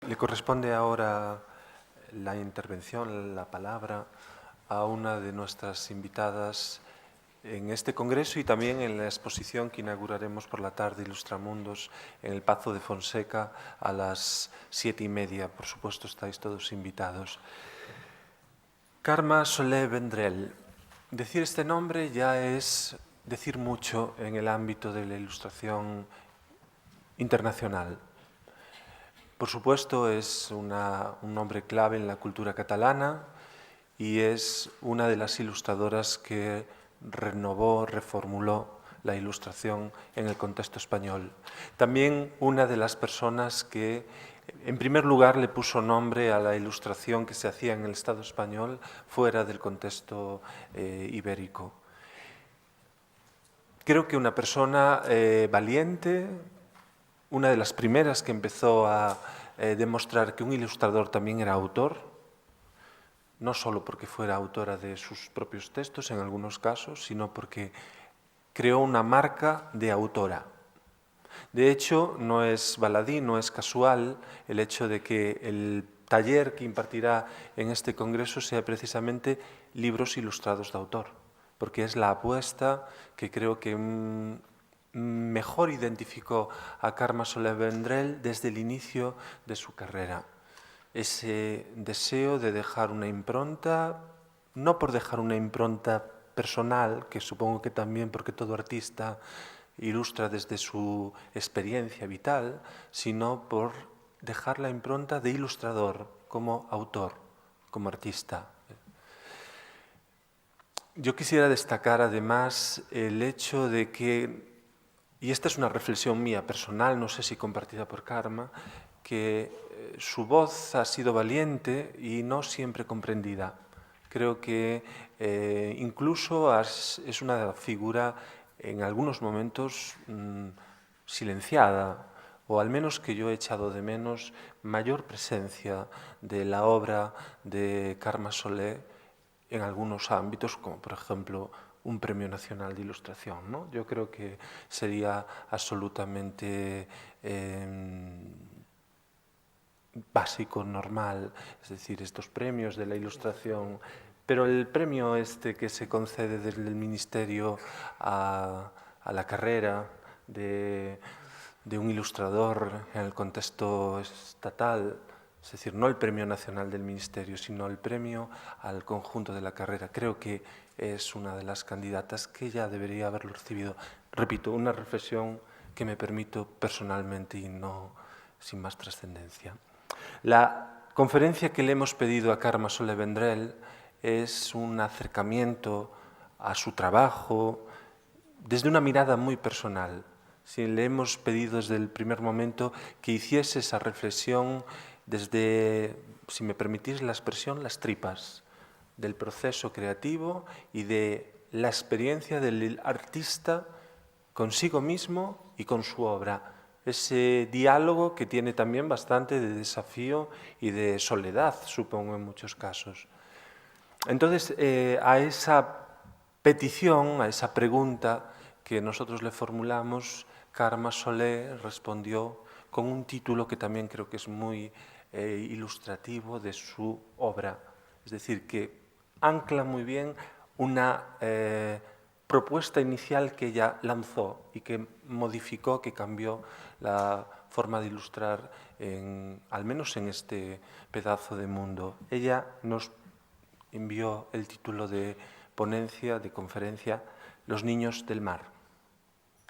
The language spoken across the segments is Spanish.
Le corresponde ahora la intervención, la palabra, a una de nuestras invitadas en este congreso y también en la exposición que inauguraremos por la tarde, Ilustramundos, en el Pazo de Fonseca a las 7:30. Por supuesto, estáis todos invitados. Carme Soler Vendrell. Decir este nombre ya es decir mucho en el ámbito de la ilustración internacional. Por supuesto, es un nombre clave en la cultura catalana y es una de las ilustradoras que renovó, reformuló la ilustración en el contexto español. También una de las personas que, en primer lugar, le puso nombre a la ilustración que se hacía en el Estado español fuera del contexto ibérico. Creo que una persona valiente, una de las primeras que empezó a demostrar que un ilustrador también era autor, no solo porque fuera autora de sus propios textos en algunos casos, sino porque creó una marca de autora. De hecho, no es baladí, no es casual el hecho de que el taller que impartirá en este congreso sea precisamente libros ilustrados de autor, porque es la apuesta que creo que mejor identificó a Carme Soler Vendrell desde el inicio de su carrera. Ese deseo de dejar una impronta, no por dejar una impronta personal, que supongo que también porque todo artista ilustra desde su experiencia vital, sino por dejar la impronta de ilustrador como autor, como artista. Yo quisiera destacar además el hecho de que, y esta es una reflexión mía personal, no sé si compartida por Carme, que su voz ha sido valiente y no siempre comprendida. Creo que incluso es una figura en algunos momentos silenciada, o al menos que yo he echado de menos mayor presencia de la obra de Carme Soler en algunos ámbitos, como por ejemplo un Premio Nacional de Ilustración, ¿no? Yo creo que sería absolutamente básico, normal, es decir, estos premios de la ilustración, pero el premio este que se concede desde el Ministerio a la carrera de un ilustrador en el contexto estatal, es decir, no el Premio Nacional del Ministerio, sino el premio al conjunto de la carrera. Creo que es una de las candidatas que ya debería haberlo recibido. Repito, una reflexión que me permito personalmente y no sin más trascendencia. La conferencia que le hemos pedido a Carme Soler Vendrell es un acercamiento a su trabajo desde una mirada muy personal. Si le hemos pedido desde el primer momento que hiciese esa reflexión desde, si me permitís la expresión, las tripas del proceso creativo y de la experiencia del artista consigo mismo y con su obra. Ese diálogo que tiene también bastante de desafío y de soledad, supongo, en muchos casos. Entonces, a esa petición, a esa pregunta que nosotros le formulamos, Carme Soler respondió con un título que también creo que es muy ilustrativo de su obra. Es decir, que ancla muy bien una propuesta inicial que ella lanzó y que modificó, que cambió la forma de ilustrar, al menos en este pedazo de mundo. Ella nos envió el título de ponencia, de conferencia, Los niños del mar,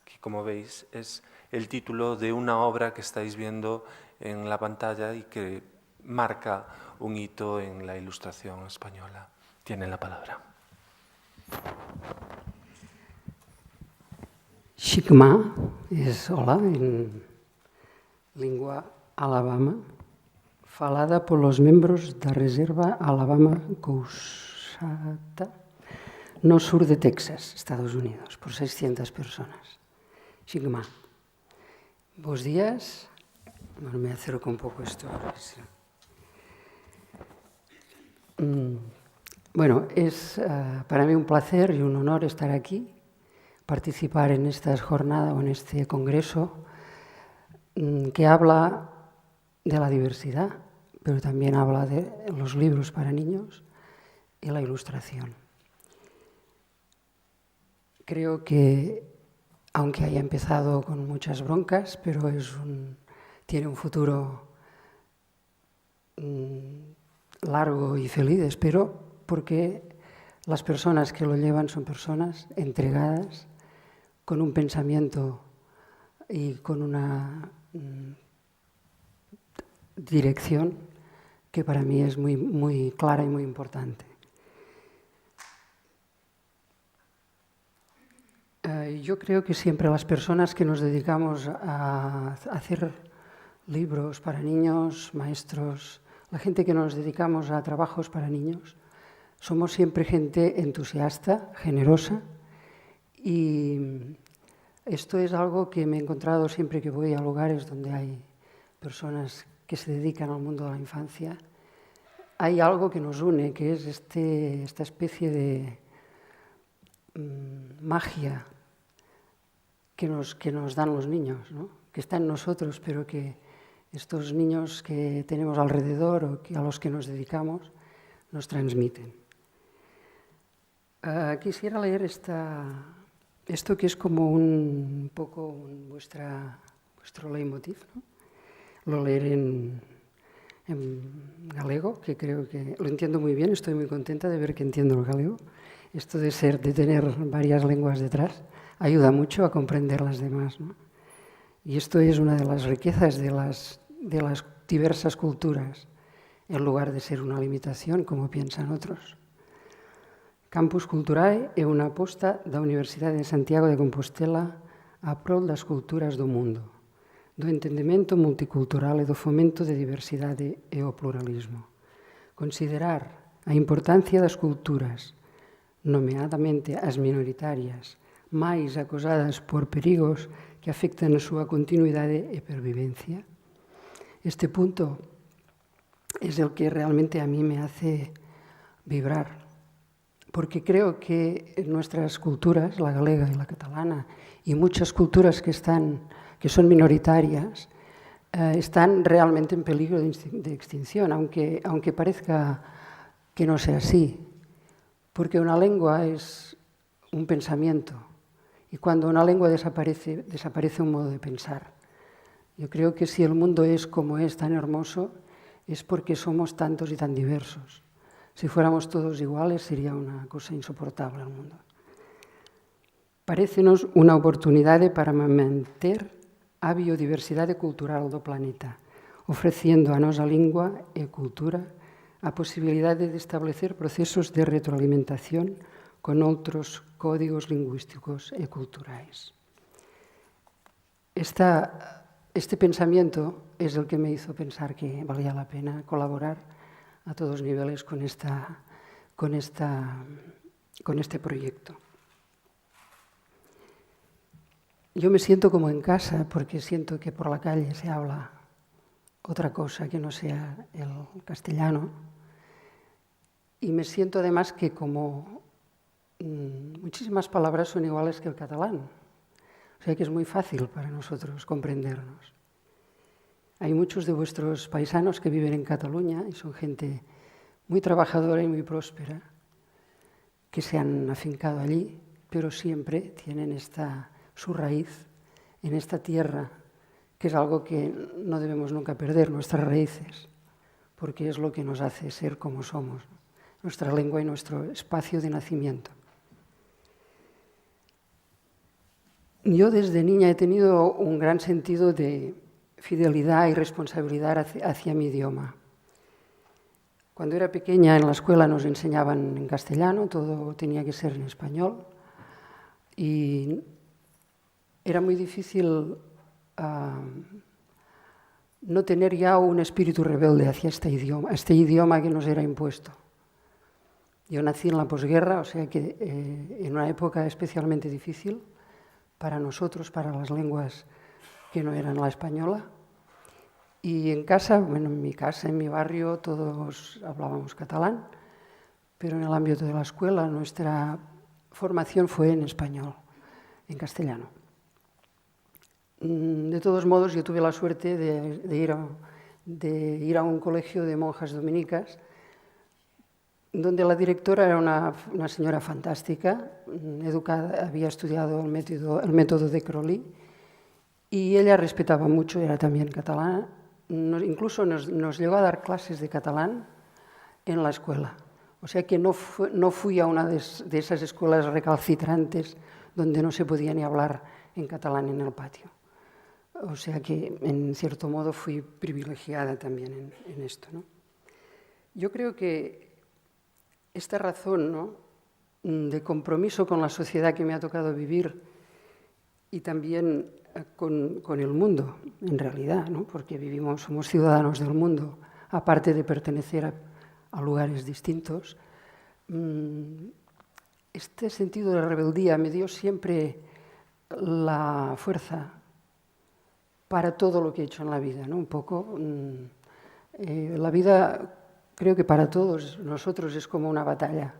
que como veis es el título de una obra que estáis viendo en la pantalla y que marca un hito en la ilustración española. Tiene la palabra. Shikma es hola en lengua alabama, falada por los miembros da Reserva Alabama Coushatta, no sur de Texas, Estados Unidos, por 600 personas. Shikma. Buenos días. Bueno, me acerco un poco esto. Bueno, es para mí un placer y un honor estar aquí, participar en esta jornada o en este congreso que habla de la diversidad, pero también habla de los libros para niños y la ilustración. Creo que, aunque haya empezado con muchas broncas, pero tiene un futuro largo y feliz, espero, porque las personas que lo llevan son personas entregadas, con un pensamiento y con una dirección que para mí es muy, muy clara y muy importante. Yo creo que siempre las personas que nos dedicamos a hacer libros para niños, maestros, la gente que nos dedicamos a trabajos para niños, somos siempre gente entusiasta, generosa, y esto es algo que me he encontrado siempre que voy a lugares donde hay personas que se dedican al mundo de la infancia. Hay algo que nos une, que es esta especie de magia que nos dan los niños, ¿no? Que está en nosotros, pero que estos niños que tenemos alrededor o a los que nos dedicamos nos transmiten. Quisiera leer esto que es como un poco vuestro leitmotiv, ¿no? Lo leeré en galego, que creo que lo entiendo muy bien, estoy muy contenta de ver que entiendo el galego. Esto de tener varias lenguas detrás ayuda mucho a comprender las demás, ¿no? Y esto es una de las riquezas de las diversas culturas, en lugar de ser una limitación, como piensan otros. Campus Culturae é unha aposta da Universidade de Santiago de Compostela a prol das culturas do mundo, do entendemento multicultural e do fomento de diversidade e o pluralismo. Considerar a importancia das culturas, nomeadamente as minoritarias, máis acosadas por perigos que afectan a súa continuidade e pervivencia. Este punto es el que realmente a mí me hace vibrar, porque creo que nuestras culturas, la galega y la catalana, y muchas culturas que son minoritarias, están realmente en peligro de extinción, aunque parezca que no sea así, porque una lengua es un pensamiento, y cuando una lengua desaparece un modo de pensar. Yo creo que si el mundo es como es, tan hermoso, es porque somos tantos y tan diversos. Si fuéramos todos iguales, sería una cosa insoportable al mundo. Parécenos unha oportunidade para manter a biodiversidade cultural do planeta, ofreciendo a nosa lingua e cultura a posibilidade de establecer procesos de retroalimentación con outros códigos lingüísticos e culturais. Este pensamiento es el que me hizo pensar que valía la pena colaborar a todos niveles con este proyecto. Yo me siento como en casa porque siento que por la calle se habla otra cosa que no sea el castellano, y me siento además que como muchísimas palabras son iguales que el catalán, o sea que es muy fácil para nosotros comprendernos. Hay muchos de vuestros paisanos que viven en Cataluña y son gente muy trabajadora y muy próspera, que se han afincado allí, pero siempre tienen su raíz en esta tierra, que es algo que no debemos nunca perder, nuestras raíces, porque es lo que nos hace ser como somos, nuestra lengua y nuestro espacio de nacimiento. Yo desde niña he tenido un gran sentido de fidelidad y responsabilidad hacia mi idioma. Cuando era pequeña en la escuela nos enseñaban en castellano, todo tenía que ser en español, y era muy difícil no tener ya un espíritu rebelde hacia este idioma que nos era impuesto. Yo nací en la posguerra, o sea que en una época especialmente difícil para nosotros, para las lenguas que no eran la española. Y en casa, bueno, en mi casa, en mi barrio, todos hablábamos catalán, pero en el ámbito de la escuela nuestra formación fue en español, en castellano. De todos modos, yo tuve la suerte de de ir a un colegio de monjas dominicas, donde la directora era una señora fantástica, educada, había estudiado el método de Crowley, y ella respetaba mucho, era también catalana, incluso nos llegó a dar clases de catalán en la escuela. O sea que no fui a una de esas escuelas recalcitrantes donde no se podía ni hablar en catalán en el patio. O sea que, en cierto modo, fui privilegiada también en esto, ¿no? Yo creo que esta razón, ¿no?, de compromiso con la sociedad que me ha tocado vivir y también con el mundo, en realidad, ¿no?, porque somos ciudadanos del mundo, aparte de pertenecer a lugares distintos. Este sentido de rebeldía me dio siempre la fuerza para todo lo que he hecho en la vida, ¿no? Un poco, la vida, creo que para todos nosotros es como una batalla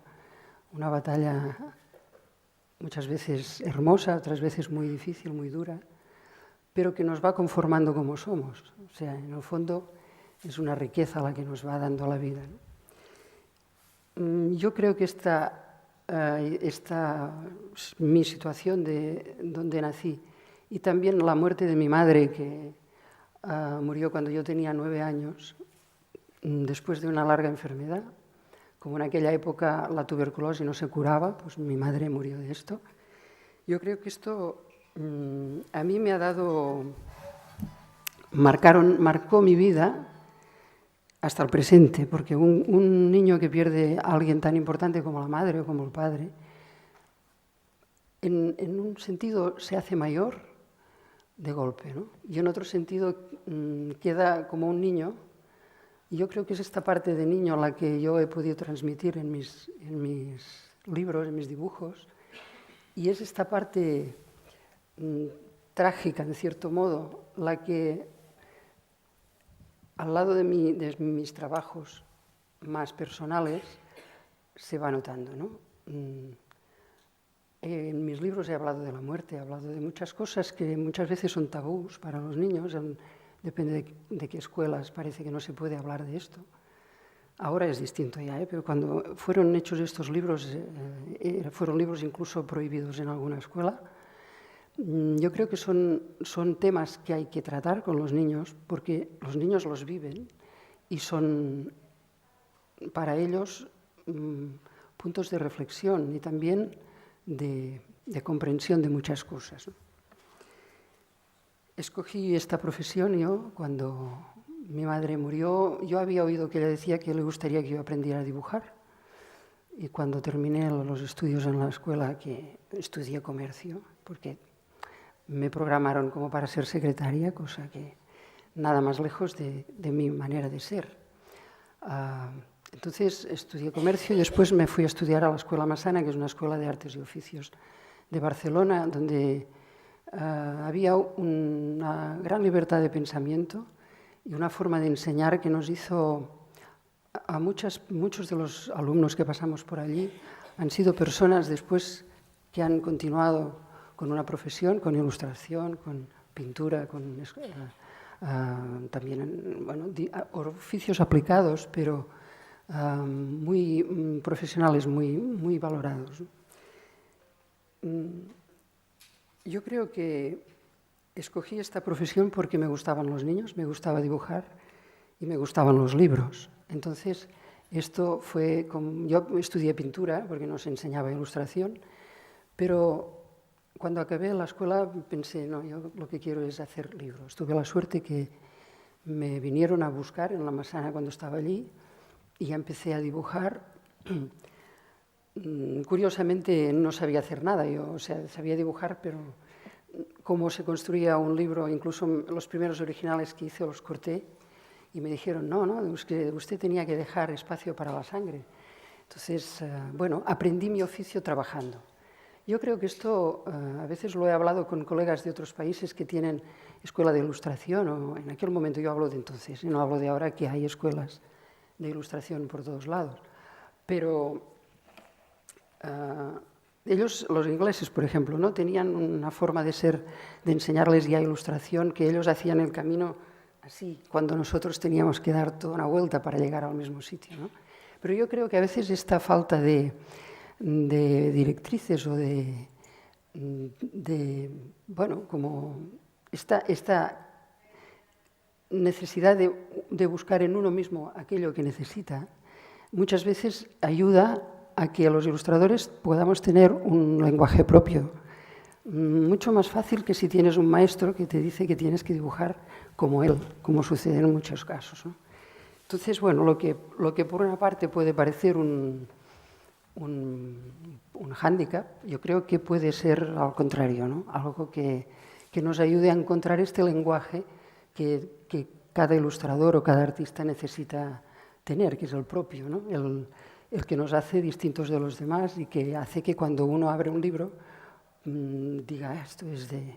muchas veces hermosa, otras veces muy difícil, muy dura, pero que nos va conformando como somos. O sea, en el fondo es una riqueza la que nos va dando la vida, ¿no? Yo creo que esta mi situación de donde nací y también la muerte de mi madre, que murió cuando yo tenía 9 años, después de una larga enfermedad. Como en aquella época la tuberculosis no se curaba, pues mi madre murió de esto. Yo creo que esto a mí me ha dado, marcó mi vida hasta el presente, porque un niño que pierde a alguien tan importante como la madre o como el padre, en un sentido se hace mayor de golpe, ¿no? Y en otro sentido queda como un niño. Y yo creo que es esta parte de niño la que yo he podido transmitir en mis libros, en mis dibujos, y es esta parte trágica, en cierto modo, la que al lado de mis trabajos más personales se va notando, ¿no? En mis libros he hablado de la muerte, he hablado de muchas cosas que muchas veces son tabús para los niños. Depende de qué escuelas, parece que no se puede hablar de esto. Ahora es distinto ya, pero cuando fueron hechos estos libros, fueron libros incluso prohibidos en alguna escuela. Yo creo que son temas que hay que tratar con los niños, porque los niños los viven y son para ellos puntos de reflexión y también de comprensión de muchas cosas, ¿no? Escogí esta profesión yo cuando mi madre murió. Yo había oído que ella decía que le gustaría que yo aprendiera a dibujar, y cuando terminé los estudios en la escuela, que estudié comercio, porque me programaron como para ser secretaria, cosa que nada más lejos de mi manera de ser. Entonces estudié comercio y después me fui a estudiar a la Escuela Massana, que es una escuela de artes y oficios de Barcelona, donde había una gran libertad de pensamiento y una forma de enseñar que nos hizo a muchos de los alumnos que pasamos por allí han sido personas después que han continuado con una profesión, con ilustración, con pintura, con también, bueno, oficios aplicados, pero muy profesionales, muy valorados. Yo creo que escogí esta profesión porque me gustaban los niños, me gustaba dibujar y me gustaban los libros. Entonces, esto fue yo estudié pintura porque nos enseñaba ilustración, pero cuando acabé la escuela pensé, no, yo lo que quiero es hacer libros. Tuve la suerte que me vinieron a buscar en la Massana cuando estaba allí y empecé a dibujar. Curiosamente no sabía hacer nada, yo, o sea, sabía dibujar, pero cómo se construía un libro, incluso los primeros originales que hice los corté y me dijeron, no, es que usted tenía que dejar espacio para la sangre. Entonces, bueno, aprendí mi oficio trabajando. Yo creo que esto, a veces lo he hablado con colegas de otros países que tienen escuela de ilustración, o en aquel momento yo hablo de entonces, y no hablo de ahora, que hay escuelas de ilustración por todos lados. Pero ellos, los ingleses, por ejemplo, ¿no?, tenían una forma de enseñarles ya ilustración, que ellos hacían el camino así, cuando nosotros teníamos que dar toda una vuelta para llegar al mismo sitio, ¿no? Pero yo creo que a veces esta falta de directrices o bueno, como esta necesidad de buscar en uno mismo aquello que necesita, muchas veces ayuda a que los ilustradores podamos tener un lenguaje propio, mucho más fácil que si tienes un maestro que te dice que tienes que dibujar como él, como sucede en muchos casos, ¿no? Entonces, bueno, lo que por una parte puede parecer un hándicap, yo creo que puede ser al contrario, ¿no? Algo que nos ayude a encontrar este lenguaje que cada ilustrador o cada artista necesita tener, que es el propio, ¿no? El que nos hace distintos de los demás y que hace que cuando uno abre un libro diga, esto es de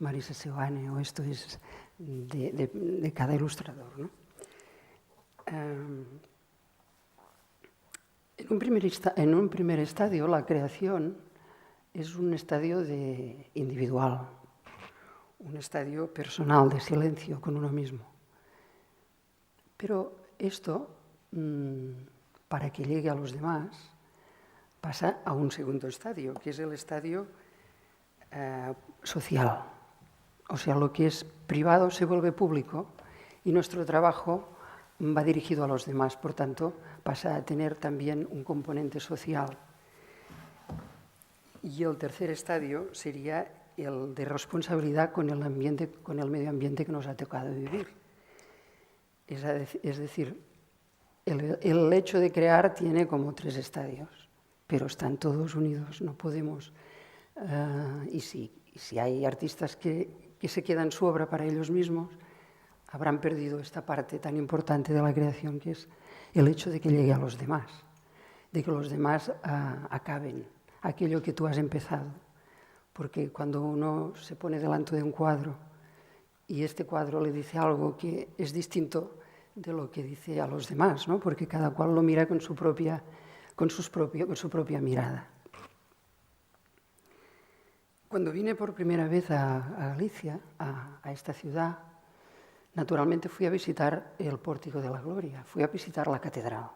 Marisa Seoane o esto es de cada ilustrador, ¿no? En un primer estadio, la creación es un estadio individual, un estadio personal de silencio con uno mismo. Pero esto, para que llegue a los demás, pasa a un segundo estadio, que es el estadio social. O sea, lo que es privado se vuelve público y nuestro trabajo va dirigido a los demás, por tanto, pasa a tener también un componente social. Y el tercer estadio sería el de responsabilidad con el ambiente, con el medio ambiente que nos ha tocado vivir. Es decir, el hecho de crear tiene como 3 estadios, pero están todos unidos, no podemos... y si hay artistas que se quedan su obra para ellos mismos, habrán perdido esta parte tan importante de la creación, que es el hecho de que llegue a los demás, de que los demás acaben aquello que tú has empezado. Porque cuando uno se pone delante de un cuadro y este cuadro le dice algo que es distinto de lo que dice a los demás, ¿no? Porque cada cual lo mira con su propia mirada. Cuando vine por primera vez a Galicia, a esta ciudad, naturalmente fui a visitar el Pórtico de la Gloria, fui a visitar la catedral.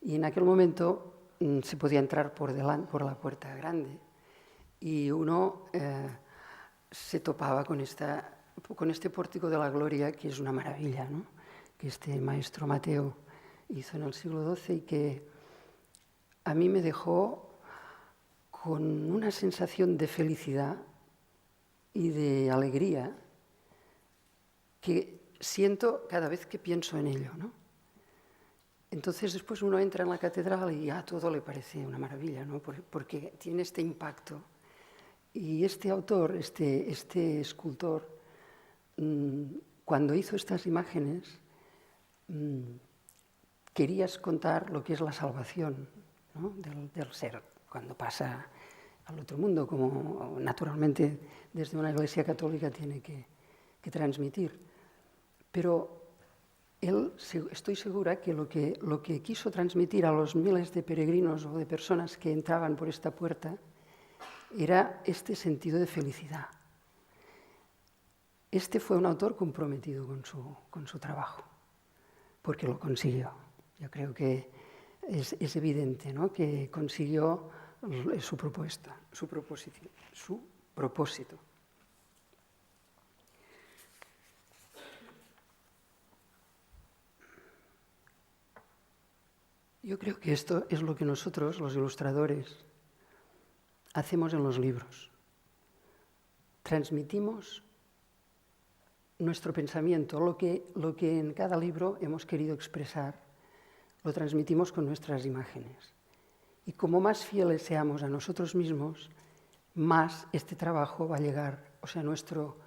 Y en aquel momento se podía entrar por la puerta grande y uno se topaba con este Pórtico de la Gloria, que es una maravilla, ¿no? Que este maestro Mateo hizo en el siglo XII y que a mí me dejó con una sensación de felicidad y de alegría que siento cada vez que pienso en ello, ¿no? Entonces después uno entra en la catedral y a todo le parece una maravilla, ¿no? Porque tiene este impacto. Y este autor, este escultor, cuando hizo estas imágenes, querías contar lo que es la salvación, ¿no? del ser, cuando pasa al otro mundo, como naturalmente desde una iglesia católica tiene que transmitir. Pero él, estoy segura que lo que quiso transmitir a los miles de peregrinos o de personas que entraban por esta puerta era este sentido de felicidad. Este fue un autor comprometido con su trabajo, porque lo consiguió. Yo creo que es evidente, ¿no? Que consiguió su propuesta, su propósito. Yo creo que esto es lo que nosotros, los ilustradores, hacemos en los libros. Transmitimos nuestro pensamiento, lo que en cada libro hemos querido expresar, lo transmitimos con nuestras imágenes. Y como más fieles seamos a nosotros mismos, más este trabajo va a llegar, o sea, nuestro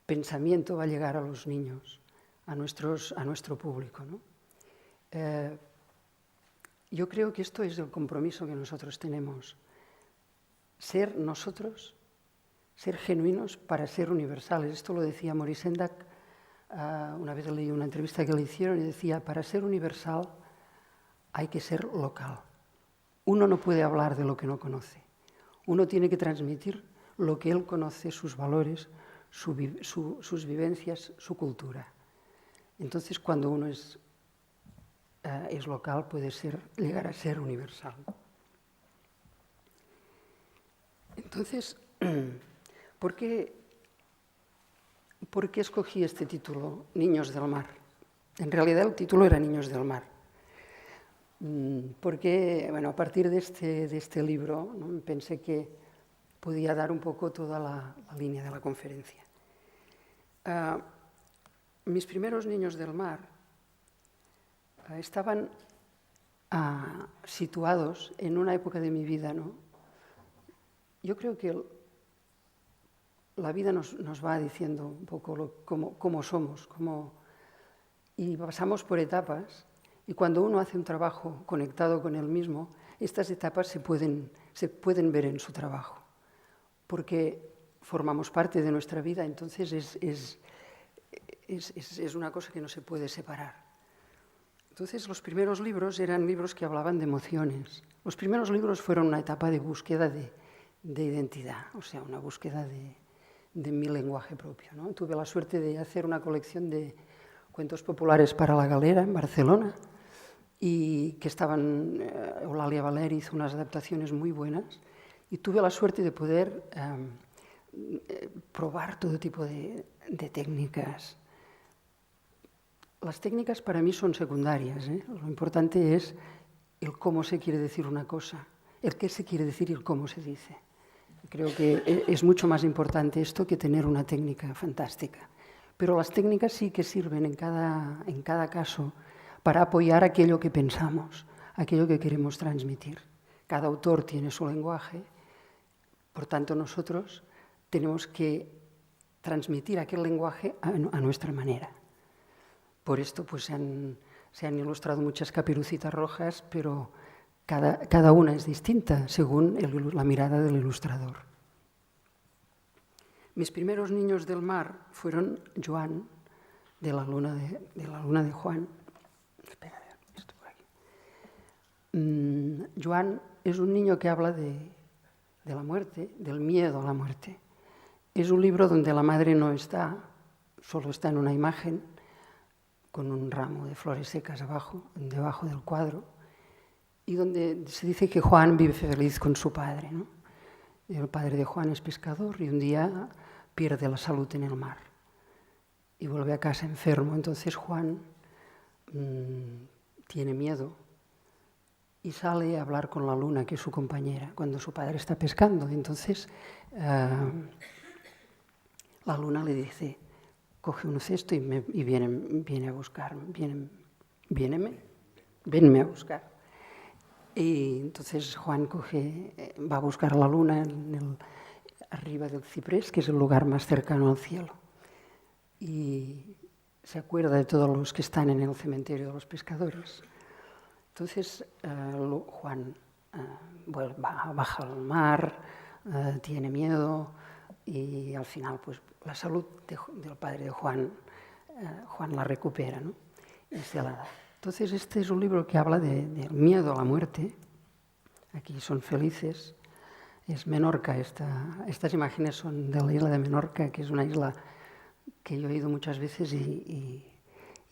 pensamiento va a llegar a los niños, a nuestro público, ¿no? Yo creo que esto es el compromiso que nosotros tenemos. Ser nosotros, ser genuinos para ser universales. Esto lo decía Maurice Sendak, una vez leí una entrevista que le hicieron y decía, para ser universal hay que ser local. Uno no puede hablar de lo que no conoce. Uno tiene que transmitir lo que él conoce, sus valores, sus vivencias, su cultura. Entonces, cuando uno es local, puede llegar a ser universal. Entonces, ¿por qué escogí este título, Niños del Mar? En realidad el título era Niños del Mar. Porque, bueno, a partir de este libro, ¿no?, pensé que podía dar un poco toda la línea de la conferencia. Mis primeros Niños del Mar estaban situados en una época de mi vida, ¿no? Yo creo que la vida nos va diciendo un poco cómo somos, y pasamos por etapas, y cuando uno hace un trabajo conectado con él mismo, estas etapas se pueden ver en su trabajo, porque formamos parte de nuestra vida, entonces es una cosa que no se puede separar. Entonces, los primeros libros eran libros que hablaban de emociones. Los primeros libros fueron una etapa de búsqueda de identidad, o sea, una búsqueda de mi lenguaje propio, ¿no? Tuve la suerte de hacer una colección de cuentos populares para la Galera en Barcelona, y que Eulalia Valer hizo unas adaptaciones muy buenas, y tuve la suerte de poder probar todo tipo de técnicas. Las técnicas para mí son secundarias, ¿eh? Lo importante es el cómo se quiere decir una cosa, el qué se quiere decir y el cómo se dice. Creo que es mucho más importante esto que tener una técnica fantástica. Pero las técnicas sí que sirven en cada caso para apoyar aquello que pensamos, aquello que queremos transmitir. Cada autor tiene su lenguaje, por tanto nosotros tenemos que transmitir aquel lenguaje a nuestra manera. Por esto pues, se han ilustrado muchas Caperucitas Rojas, pero cada una es distinta según la mirada del ilustrador. Mis primeros Niños del Mar fueron Joan, de la luna de Juan. Espera, esto por aquí. Joan es un niño que habla de la muerte, del miedo a la muerte. Es un libro donde la madre no está, solo está en una imagen, con un ramo de flores secas debajo del cuadro, y donde se dice que Juan vive feliz con su padre, ¿no? El padre de Juan es pescador y un día pierde la salud en el mar y vuelve a casa enfermo. Entonces Juan tiene miedo y sale a hablar con la luna, que es su compañera, cuando su padre está pescando. Entonces la luna le dice: coge un cesto y viene a buscar, venme a buscar. Y entonces Juan va a buscar a la luna arriba del ciprés, que es el lugar más cercano al cielo. Y se acuerda de todos los que están en el cementerio de los pescadores. Entonces Juan baja al mar, tiene miedo, y al final pues la salud del padre de Juan la recupera, ¿no? Y se la da. Entonces este es un libro que habla del miedo a la muerte. Aquí son felices. Es Menorca, estas imágenes son de la isla de Menorca, que es una isla que yo he ido muchas veces y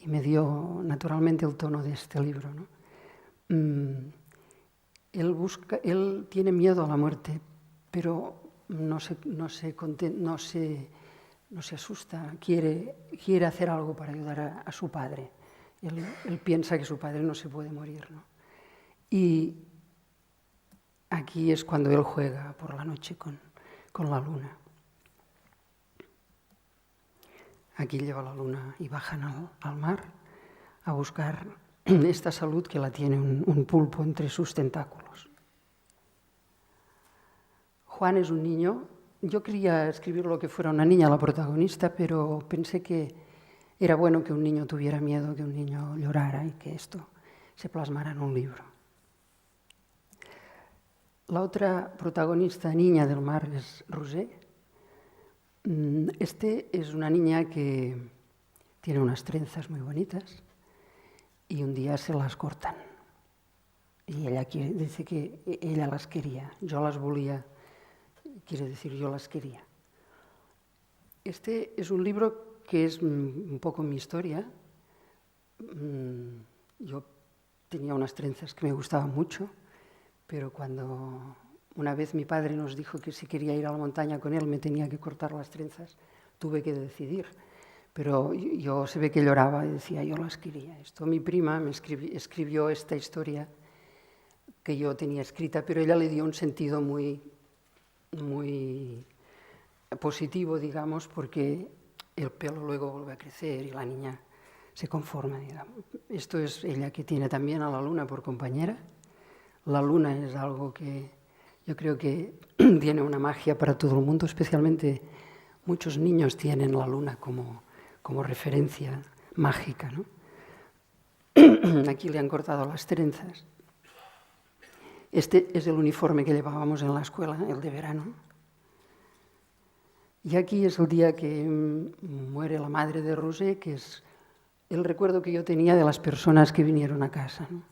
me dio naturalmente el tono de este libro, ¿no? Él tiene miedo a la muerte, pero no se asusta, quiere hacer algo para ayudar a su padre. Él piensa que su padre no se puede morir, ¿no? Y aquí es cuando él juega por la noche con la luna. Aquí lleva la luna y bajan al mar a buscar esta salud que la tiene un pulpo entre sus tentáculos. Juan es un niño. Yo quería escribirlo que fuera una niña la protagonista, pero pensé que era bueno que un niño tuviera miedo, que un niño llorara y que esto se plasmara en un libro. La otra protagonista, niña del mar, es Rosé. Es una niña que tiene unas trenzas muy bonitas y un día se las cortan. Y ella dice que ella las quería, yo las volía, quiere decir yo las quería. Este es un libro que es un poco mi historia, yo tenía unas trenzas que me gustaban mucho, pero cuando una vez mi padre nos dijo que si quería ir a la montaña con él me tenía que cortar las trenzas, tuve que decidir. Pero yo se ve que lloraba y decía, yo las quería. Esto mi prima me escribió esta historia que yo tenía escrita, pero ella le dio un sentido muy positivo, digamos, porque el pelo luego vuelve a crecer y la niña se conforma, digamos. Esto es ella, que tiene también a la luna por compañera. La luna es algo que yo creo que tiene una magia para todo el mundo, especialmente muchos niños tienen la luna como referencia mágica, ¿no? Aquí le han cortado las trenzas. Este es el uniforme que llevábamos en la escuela, el de verano. Y aquí es el día que muere la madre de Rosé, que es el recuerdo que yo tenía de las personas que vinieron a casa, ¿no?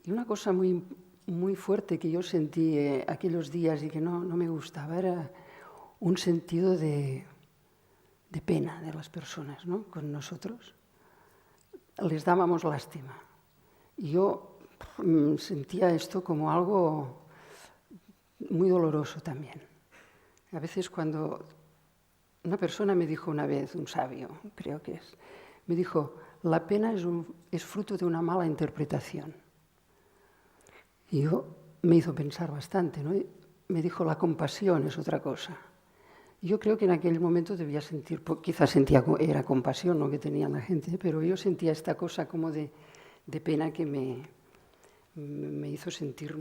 Y una cosa muy, muy fuerte que yo sentí aquellos días y que no me gustaba era un sentido de pena de las personas, ¿no? Con nosotros. Les dábamos lástima. Y yo sentía esto como algo muy doloroso también. A veces cuando una persona me dijo una vez, un sabio, creo que es, me dijo, la pena es fruto de una mala interpretación. Y me hizo pensar bastante, ¿no? Y me dijo, la compasión es otra cosa. Yo creo que en aquel momento debía sentir, quizás sentía, era compasión lo que tenía la gente, pero yo sentía esta cosa como de pena que me hizo sentir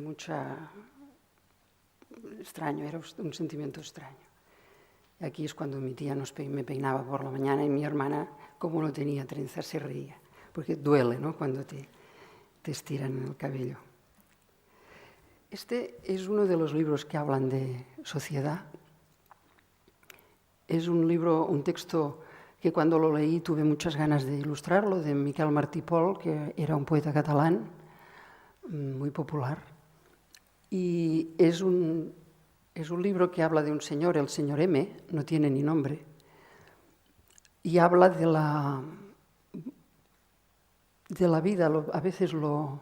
extraño, era un sentimiento extraño. Y aquí es cuando mi tía me peinaba por la mañana y mi hermana, como no tenía trenzas, se reía, porque duele, ¿no?, cuando te estiran el cabello. Este es uno de los libros que hablan de sociedad. Es un libro, un texto que cuando lo leí tuve muchas ganas de ilustrarlo, de Miquel Martí Pol, que era un poeta catalán muy popular. Y es un libro que habla de un señor, el señor M, no tiene ni nombre, y habla de la vida, a veces lo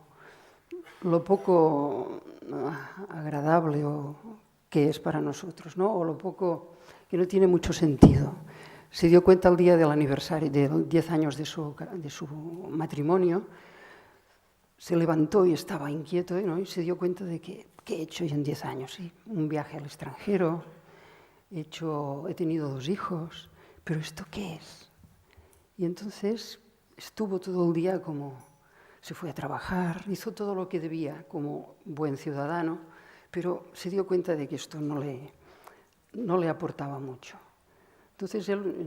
poco agradable que es para nosotros, ¿no? O lo poco que no tiene mucho sentido. Se dio cuenta el día del aniversario, de 10 años de su matrimonio, se levantó y estaba inquieto, ¿no? Y se dio cuenta de que, ¿qué he hecho yo en 10 años? ¿Sí? Un viaje al extranjero, he tenido 2 hijos, pero ¿esto qué es? Y entonces estuvo todo el día se fue a trabajar, hizo todo lo que debía como buen ciudadano, pero se dio cuenta de que esto no le aportaba mucho. Entonces él,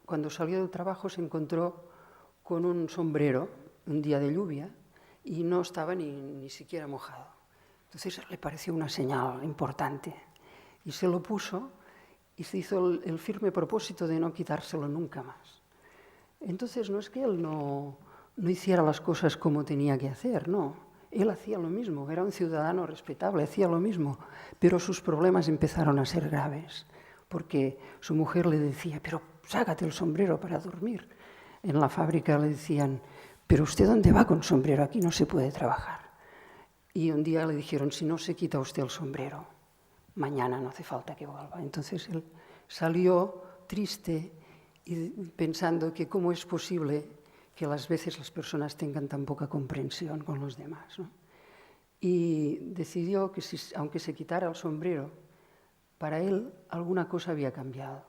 cuando salió del trabajo, se encontró con un sombrero un día de lluvia y no estaba ni siquiera mojado. Entonces le pareció una señal importante y se lo puso y se hizo el firme propósito de no quitárselo nunca más. Entonces no es que él no hiciera las cosas como tenía que hacer, no. Él hacía lo mismo, era un ciudadano respetable, hacía lo mismo, pero sus problemas empezaron a ser graves, porque su mujer le decía, pero sácate el sombrero para dormir. En la fábrica le decían, pero ¿usted dónde va con sombrero? Aquí no se puede trabajar. Y un día le dijeron, si no se quita usted el sombrero, mañana no hace falta que vuelva. Entonces él salió triste y pensando que cómo es posible que a veces las personas tengan tan poca comprensión con los demás, ¿no? Y decidió que aunque se quitara el sombrero, para él alguna cosa había cambiado.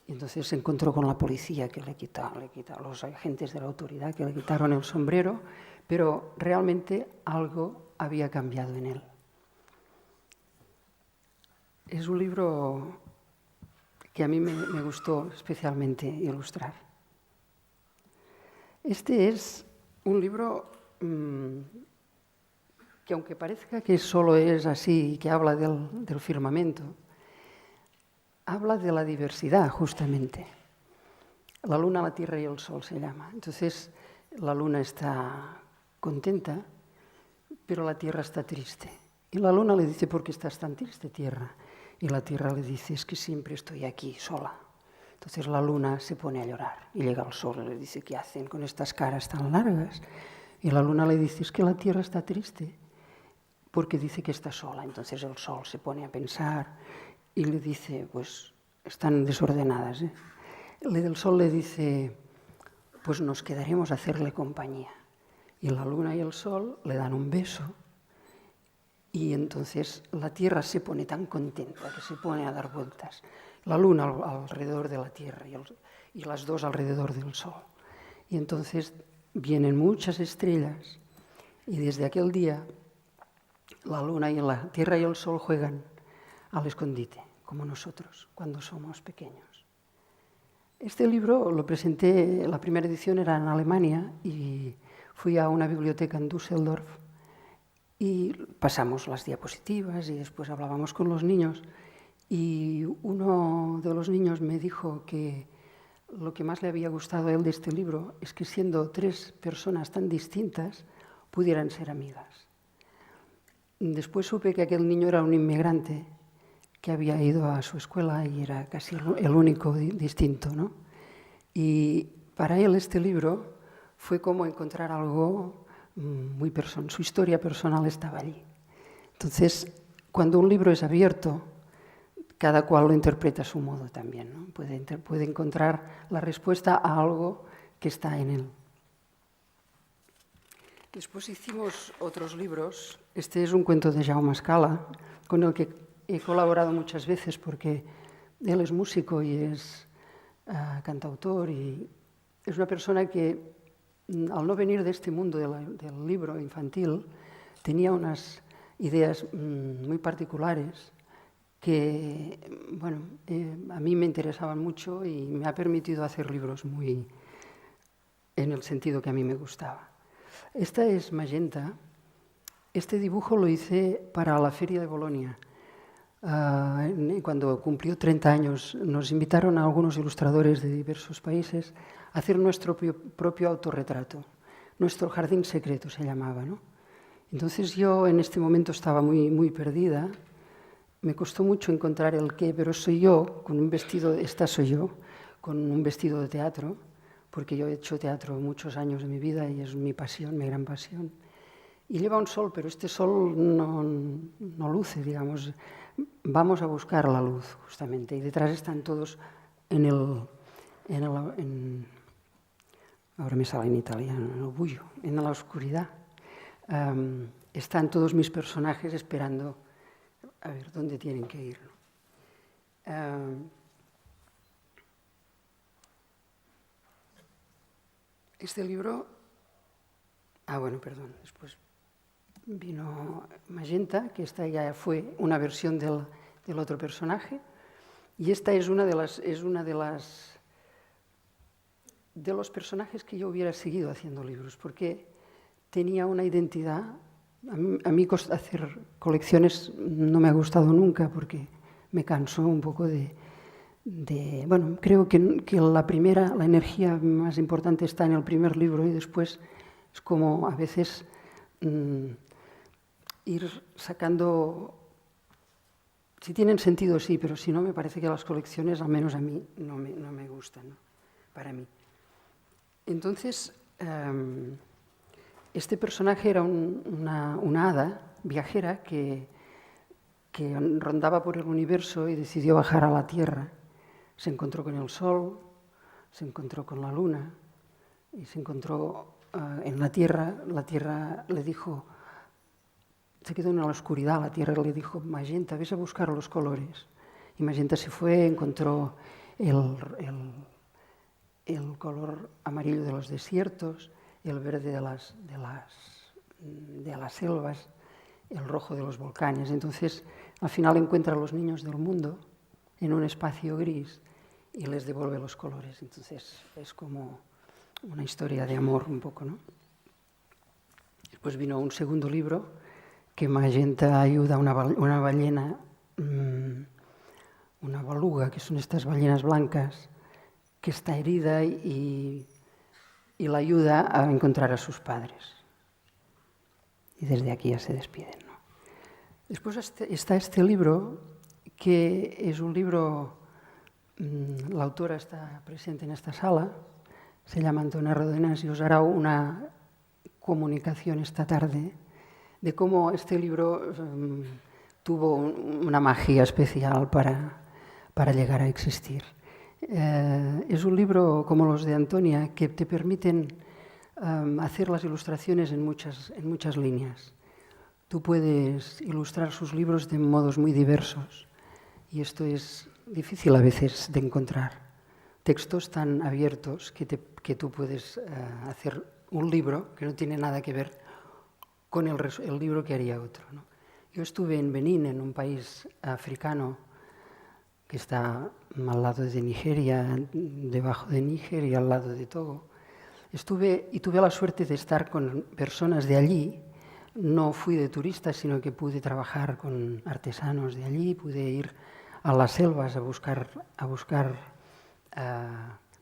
Y entonces se encontró con la policía que le quitaron, los agentes de la autoridad que le quitaron el sombrero, pero realmente algo había cambiado en él. Es un libro que a mí me gustó especialmente ilustrar. Este es un libro que, aunque parezca que solo es así, que habla del firmamento, habla de la diversidad, justamente. La luna, la tierra y el sol se llama. Entonces, la luna está contenta, pero la tierra está triste. Y la luna le dice, ¿por qué estás tan triste, tierra? Y la tierra le dice, es que siempre estoy aquí, sola. Entonces la luna se pone a llorar y llega el sol y le dice, ¿qué hacen con estas caras tan largas? Y la luna le dice, es que la tierra está triste porque dice que está sola. Entonces el sol se pone a pensar y le dice, pues están desordenadas. El sol le dice, pues nos quedaremos a hacerle compañía. Y la luna y el sol le dan un beso y entonces la tierra se pone tan contenta que se pone a dar vueltas. La luna alrededor de la tierra y las dos alrededor del sol. Y entonces vienen muchas estrellas y desde aquel día la luna y la tierra y el sol juegan al escondite, como nosotros cuando somos pequeños. Este libro lo presenté, la primera edición era en Alemania y fui a una biblioteca en Düsseldorf y pasamos las diapositivas y después hablábamos con los niños y uno de los niños me dijo que lo que más le había gustado a él de este libro es que siendo tres personas tan distintas pudieran ser amigas. Después supe que aquel niño era un inmigrante que había ido a su escuela y era casi el único distinto, ¿no? Y para él este libro fue como encontrar algo muy personal. Su historia personal estaba allí. Entonces, cuando un libro es abierto, cada cual lo interpreta a su modo también, ¿no? Puede encontrar la respuesta a algo que está en él. Después hicimos otros libros. Este es un cuento de Jaume Escala, con el que he colaborado muchas veces porque él es músico y es cantautor y es una persona que, al no venir de este mundo del libro infantil, tenía unas ideas muy particulares que, bueno, a mí me interesaban mucho y me ha permitido hacer libros muy en el sentido que a mí me gustaba. Esta es Magenta. Este dibujo lo hice para la Feria de Bolonia. Cuando cumplió 30 años, nos invitaron a algunos ilustradores de diversos países a hacer nuestro propio autorretrato. Nuestro jardín secreto se llamaba, ¿no? Entonces yo en este momento estaba muy perdida. Me costó mucho encontrar el qué, pero soy yo, con un vestido, esta soy yo, con un vestido de teatro, porque yo he hecho teatro muchos años de mi vida y es mi pasión, mi gran pasión. Y lleva un sol, pero este sol no luce, digamos. Vamos a buscar la luz, justamente. Y detrás están todos ahora me sale en italiano, en el bullo, en la oscuridad. Están todos mis personajes esperando a ver dónde tienen que ir, ¿no? Este libro... después vino Magenta, que esta ya fue una versión del otro personaje, y esta es una de los personajes que yo hubiera seguido haciendo libros, porque tenía una identidad. A mí hacer colecciones no me ha gustado nunca, porque me cansó un poco bueno, creo que la energía más importante está en el primer libro y después es como a veces ir sacando, si tienen sentido sí, pero si no me parece que las colecciones, al menos a mí, no me gustan, ¿no? Para mí. Entonces, este personaje era una hada viajera que rondaba por el universo y decidió bajar a la Tierra. Se encontró con el Sol, se encontró con la Luna y se encontró en la Tierra. La Tierra le dijo, se quedó en la oscuridad, la Tierra le dijo, Magenta, ves a buscar los colores. Y Magenta se fue, encontró el color amarillo de los desiertos, el verde de las selvas, el rojo de los volcanes. Entonces, al final encuentra a los niños del mundo en un espacio gris y les devuelve los colores. Entonces, es como una historia de amor un poco, ¿no? Después vino un segundo libro que Magenta ayuda a una ballena, una beluga, que son estas ballenas blancas, que está herida y la ayuda a encontrar a sus padres. Y desde aquí ya se despiden, ¿no? Después está este libro, que es un libro La autora está presente en esta sala, se llama Antonia Rodenas y os hará una comunicación esta tarde de cómo este libro tuvo una magia especial para llegar a existir. Es un libro como los de Antonia que te permiten hacer las ilustraciones en muchas líneas. Tú puedes ilustrar sus libros de modos muy diversos y esto es difícil a veces de encontrar. Textos tan abiertos que tú puedes hacer un libro que no tiene nada que ver con el libro que haría otro, ¿no? Yo estuve en Benín, en un país africano que está al lado de Nigeria, debajo de Níger y al lado de Togo. Estuve y tuve la suerte de estar con personas de allí. No fui de turista, sino que pude trabajar con artesanos de allí, pude ir a las selvas a buscar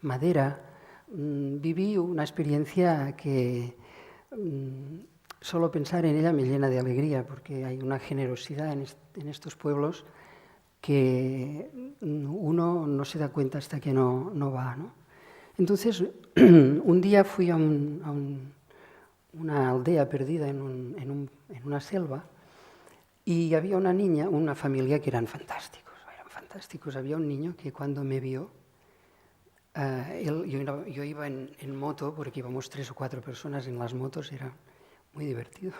madera. Viví una experiencia que solo pensar en ella me llena de alegría, porque hay una generosidad en estos pueblos que uno no se da cuenta hasta que no va, ¿no? Entonces, un día fui a una aldea perdida en una selva y había una niña, una familia que eran fantásticos. Había un niño que cuando me vio, yo iba en moto, porque íbamos 3 o 4 personas en las motos, era muy divertido.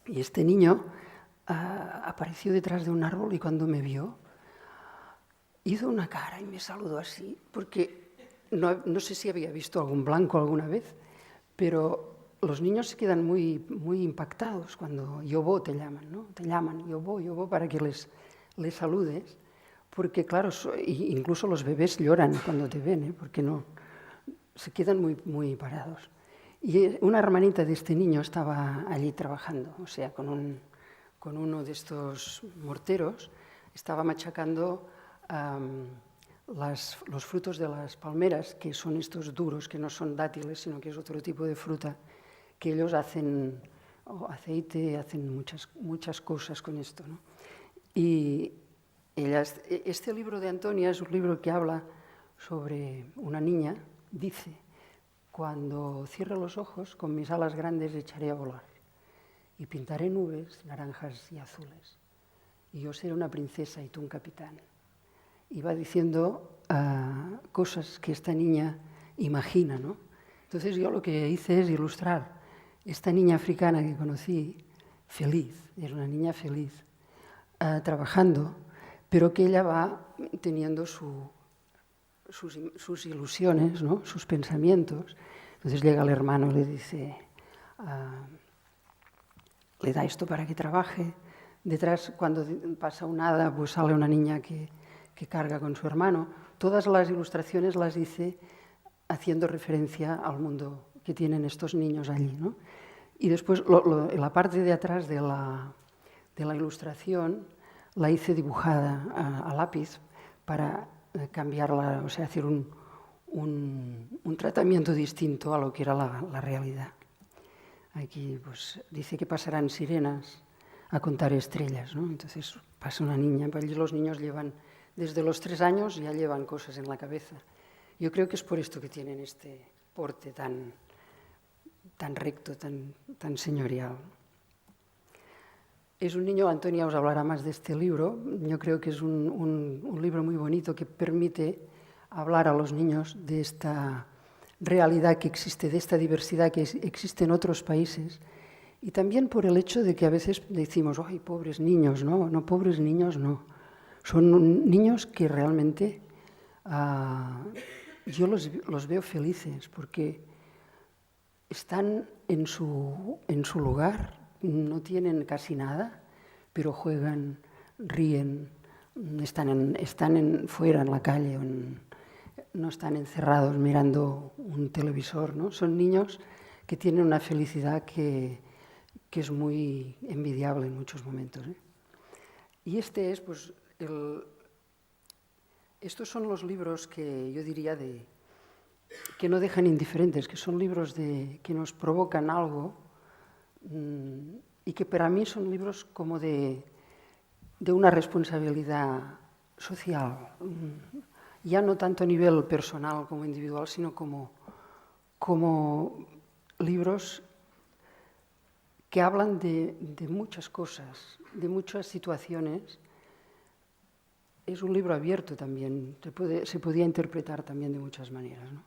Y este niño apareció detrás de un árbol y cuando me vio, hizo una cara y me saludó así, porque no sé si había visto algún blanco alguna vez, pero los niños se quedan muy impactados cuando yobo te llaman, ¿no? Te llaman yobo para que les saludes, porque claro, incluso los bebés lloran cuando te ven, ¿eh? Porque no, se quedan muy parados. Y una hermanita de este niño estaba allí trabajando, o sea, con uno de estos morteros, estaba machacando los frutos de las palmeras, que son estos duros, que no son dátiles, sino que es otro tipo de fruta, que ellos hacen aceite, hacen muchas cosas con esto, ¿no? Y este libro de Antonia es un libro que habla sobre una niña, dice: cuando cierre los ojos, con mis alas grandes echaré a volar y pintaré nubes naranjas y azules. Y yo seré una princesa y tú un capitán. Y va diciendo cosas que esta niña imagina, ¿no? Entonces yo lo que hice es ilustrar esta niña africana que conocí, feliz, era una niña feliz, trabajando, pero que ella va teniendo sus ilusiones, ¿no? Sus pensamientos. Entonces llega el hermano y le dice, le da esto para que trabaje. Detrás, cuando pasa un hada, pues sale una niña que carga con su hermano. Todas las ilustraciones las hice haciendo referencia al mundo que tienen estos niños allí, ¿no? Y después la parte de atrás de la ilustración la hice dibujada a lápiz para cambiarla, o sea, hacer un tratamiento distinto a lo que era la realidad. Aquí pues dice que pasarán sirenas a contar estrellas, ¿no? Entonces pasa una niña, allí los niños llevan, desde los 3 años ya llevan cosas en la cabeza. Yo creo que es por esto que tienen este porte tan recto, tan señorial. Es un niño, Antonia os hablará más de este libro, yo creo que es un libro muy bonito que permite hablar a los niños de esta realidad que existe, de esta diversidad que existe en otros países, y también por el hecho de que a veces decimos, ¡ay, pobres niños! No, pobres niños no. Son niños que realmente yo los veo felices porque están en su lugar, no tienen casi nada, pero juegan, ríen, están fuera en la calle, no están encerrados mirando un televisor, ¿no? Son niños que tienen una felicidad que es muy envidiable en muchos momentos, ¿eh? Y pues, estos son los libros que yo diría que no dejan indiferentes, que son libros que nos provocan algo y que para mí son libros como de una responsabilidad social, ya no tanto a nivel personal como individual, sino como libros que hablan de muchas cosas, de muchas situaciones. Es un libro abierto también, se podía interpretar también de muchas maneras, ¿no?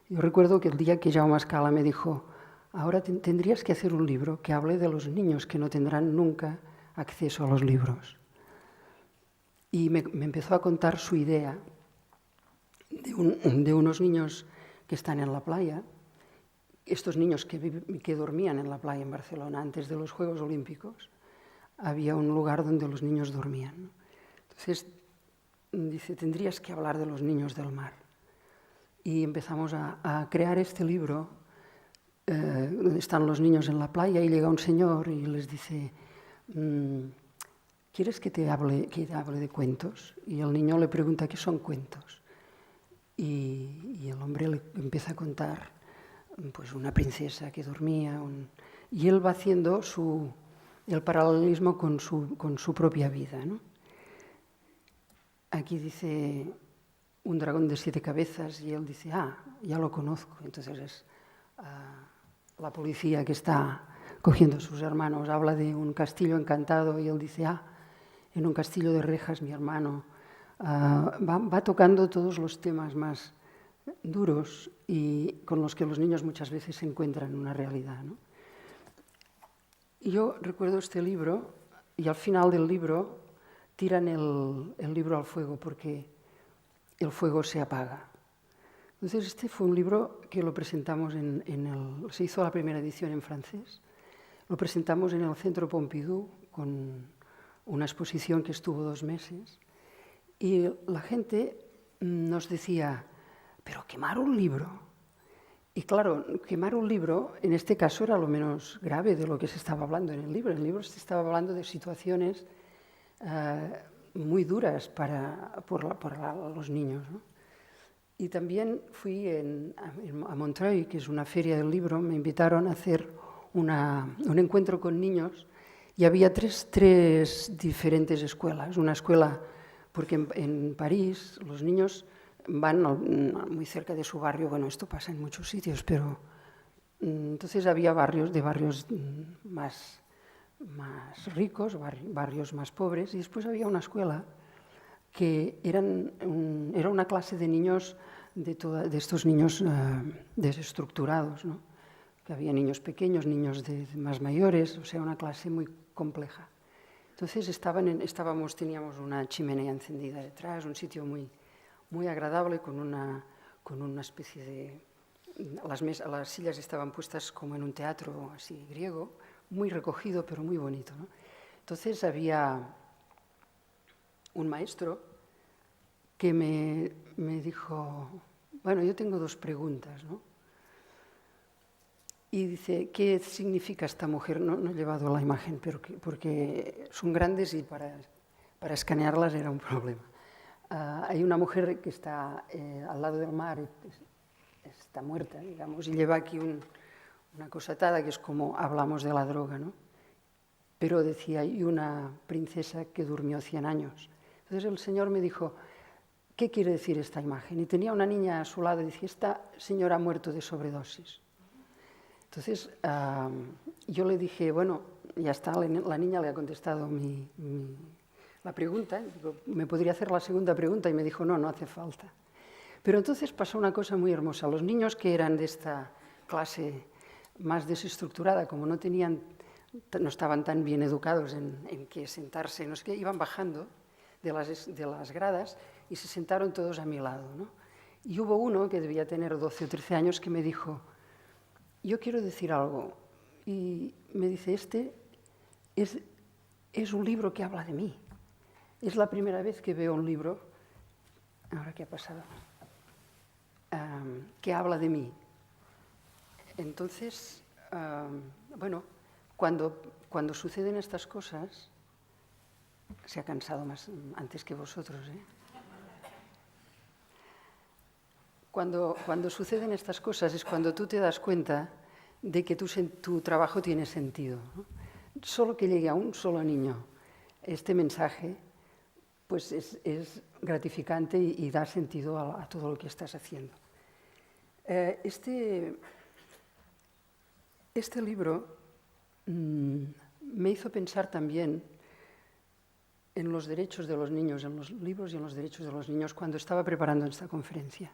Yo recuerdo que el día que Jaume Escala me dijo, ahora tendrías que hacer un libro que hable de los niños que no tendrán nunca acceso a los libros. Y me empezó a contar su idea de unos niños que están en la playa, estos niños que dormían en la playa en Barcelona antes de los Juegos Olímpicos. Había un lugar donde los niños dormían, ¿no? Entonces, dice, tendrías que hablar de los niños del mar. Y empezamos a crear este libro, donde están los niños en la playa y llega un señor y les dice, ¿quieres que te hable de cuentos? Y el niño le pregunta, ¿qué son cuentos? Y el hombre le empieza a contar pues, una princesa que dormía, y él va haciendo el paralelismo con su propia vida, ¿no? Aquí dice un dragón de 7 cabezas y él dice, ya lo conozco. Entonces es la policía que está cogiendo a sus hermanos, habla de un castillo encantado y él dice, en un castillo de rejas mi hermano. Va tocando todos los temas más duros y con los que los niños muchas veces se encuentran en una realidad, ¿no? Y yo recuerdo este libro y al final del libro tiran el libro al fuego porque el fuego se apaga. Entonces este fue un libro que lo presentamos se hizo la primera edición en francés, lo presentamos en el Centro Pompidou con una exposición que estuvo 2 meses y la gente nos decía, pero quemar un libro. Y claro, quemar un libro en este caso era lo menos grave de lo que se estaba hablando en el libro. En el libro se estaba hablando de situaciones muy duras para los niños, ¿no? Y también fui a Montreuil, que es una feria del libro, me invitaron a hacer un encuentro con niños y había tres diferentes escuelas. Una escuela, porque en París los niños van muy cerca de su barrio, bueno, esto pasa en muchos sitios, pero entonces había barrios más ricos, barrios más pobres, y después había una escuela que era una clase de niños, de estos niños desestructurados, ¿no? Que había niños pequeños, niños más mayores, o sea, una clase muy compleja. Entonces teníamos una chimenea encendida detrás, un sitio muy agradable con una especie de... Las sillas estaban puestas como en un teatro así griego, muy recogido pero muy bonito, ¿no? Entonces había un maestro que me dijo, bueno, yo tengo 2 preguntas, ¿no? Y dice, ¿qué significa esta mujer? No he llevado la imagen, pero porque son grandes y para escanearlas era un problema. Hay una mujer que está al lado del mar, está muerta, digamos, y lleva aquí una cosa atada que es como hablamos de la droga, ¿no? Pero decía, y una princesa que durmió 100 años. Entonces el Señor me dijo, ¿qué quiere decir esta imagen? Y tenía una niña a su lado y decía, esta señora ha muerto de sobredosis. Entonces yo le dije, bueno, ya está, la niña le ha contestado la pregunta, digo, ¿me podría hacer la segunda pregunta? Y me dijo, no hace falta. Pero entonces pasó una cosa muy hermosa. Los niños que eran de esta clase más desestructurada, como no estaban tan bien educados en qué sentarse, no sé qué, iban bajando de las gradas y se sentaron todos a mi lado, ¿no? Y hubo uno que debía tener 12 o 13 años que me dijo, yo quiero decir algo. Y me dice, este es un libro que habla de mí. Es la primera vez que veo un libro, ahora qué ha pasado, que habla de mí. Entonces, bueno, cuando suceden estas cosas, se ha cansado más antes que vosotros, ¿eh? Cuando suceden estas cosas es cuando tú te das cuenta de que tu trabajo tiene sentido, ¿no? Solo que llegue a un solo niño este mensaje pues es gratificante y da sentido a todo lo que estás haciendo. Este libro me hizo pensar también en los derechos de los niños, en los libros y en los derechos de los niños cuando estaba preparando esta conferencia.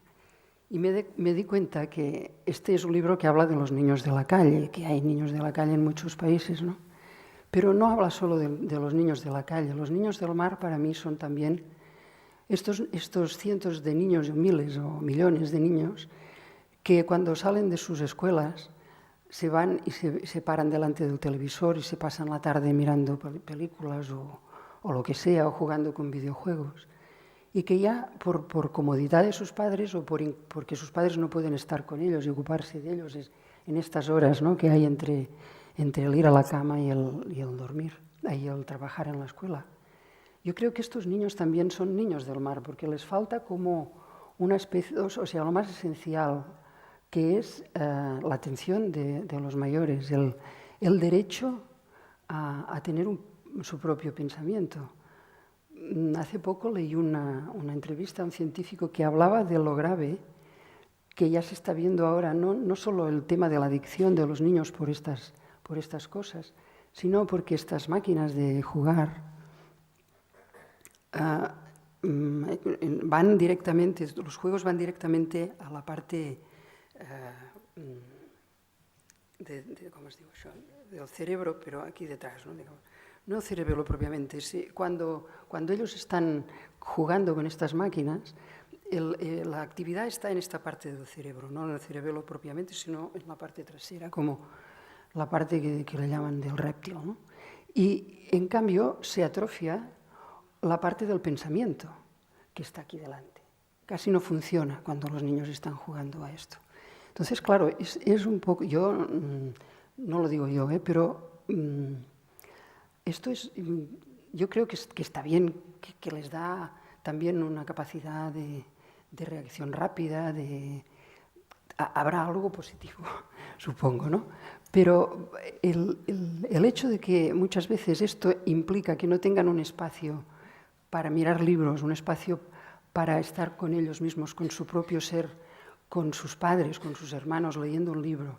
Y me di cuenta que este es un libro que habla de los niños de la calle, que hay niños de la calle en muchos países, ¿no? Pero no habla solo de los niños de la calle. Los niños del mar para mí son también estos cientos de niños, o miles o millones de niños, que cuando salen de sus escuelas se van y se paran delante del televisor y se pasan la tarde mirando películas o lo que sea, o jugando con videojuegos. Y que ya por comodidad de sus padres o porque sus padres no pueden estar con ellos y ocuparse de ellos en estas horas, ¿no?, que hay entre el ir a la cama y el dormir, y el trabajar en la escuela. Yo creo que estos niños también son niños del mar, porque les falta como una especie, o sea, lo más esencial, que es la atención de los mayores, el derecho a tener su propio pensamiento. Hace poco leí una entrevista a un científico que hablaba de lo grave que ya se está viendo ahora, no solo el tema de la adicción de los niños por estas cosas, sino porque estas máquinas de jugar van directamente, los juegos van directamente a la parte ¿cómo os digo yo?, del cerebro, pero aquí detrás, ¿no? No el cerebro propiamente. Cuando ellos están jugando con estas máquinas, la actividad está en esta parte del cerebro, no en el cerebelo propiamente, sino en la parte trasera, como la parte que le llaman del reptil, ¿no? Y en cambio se atrofia la parte del pensamiento, que está aquí delante. Casi no funciona cuando los niños están jugando a esto. Entonces, claro, es un poco, yo no lo digo yo, pero esto es, yo creo que está bien, que les da también una capacidad de reacción rápida, habrá algo positivo, supongo, ¿no? Pero el hecho de que muchas veces esto implica que no tengan un espacio para mirar libros, un espacio para estar con ellos mismos, con su propio ser, con sus padres, con sus hermanos, leyendo un libro.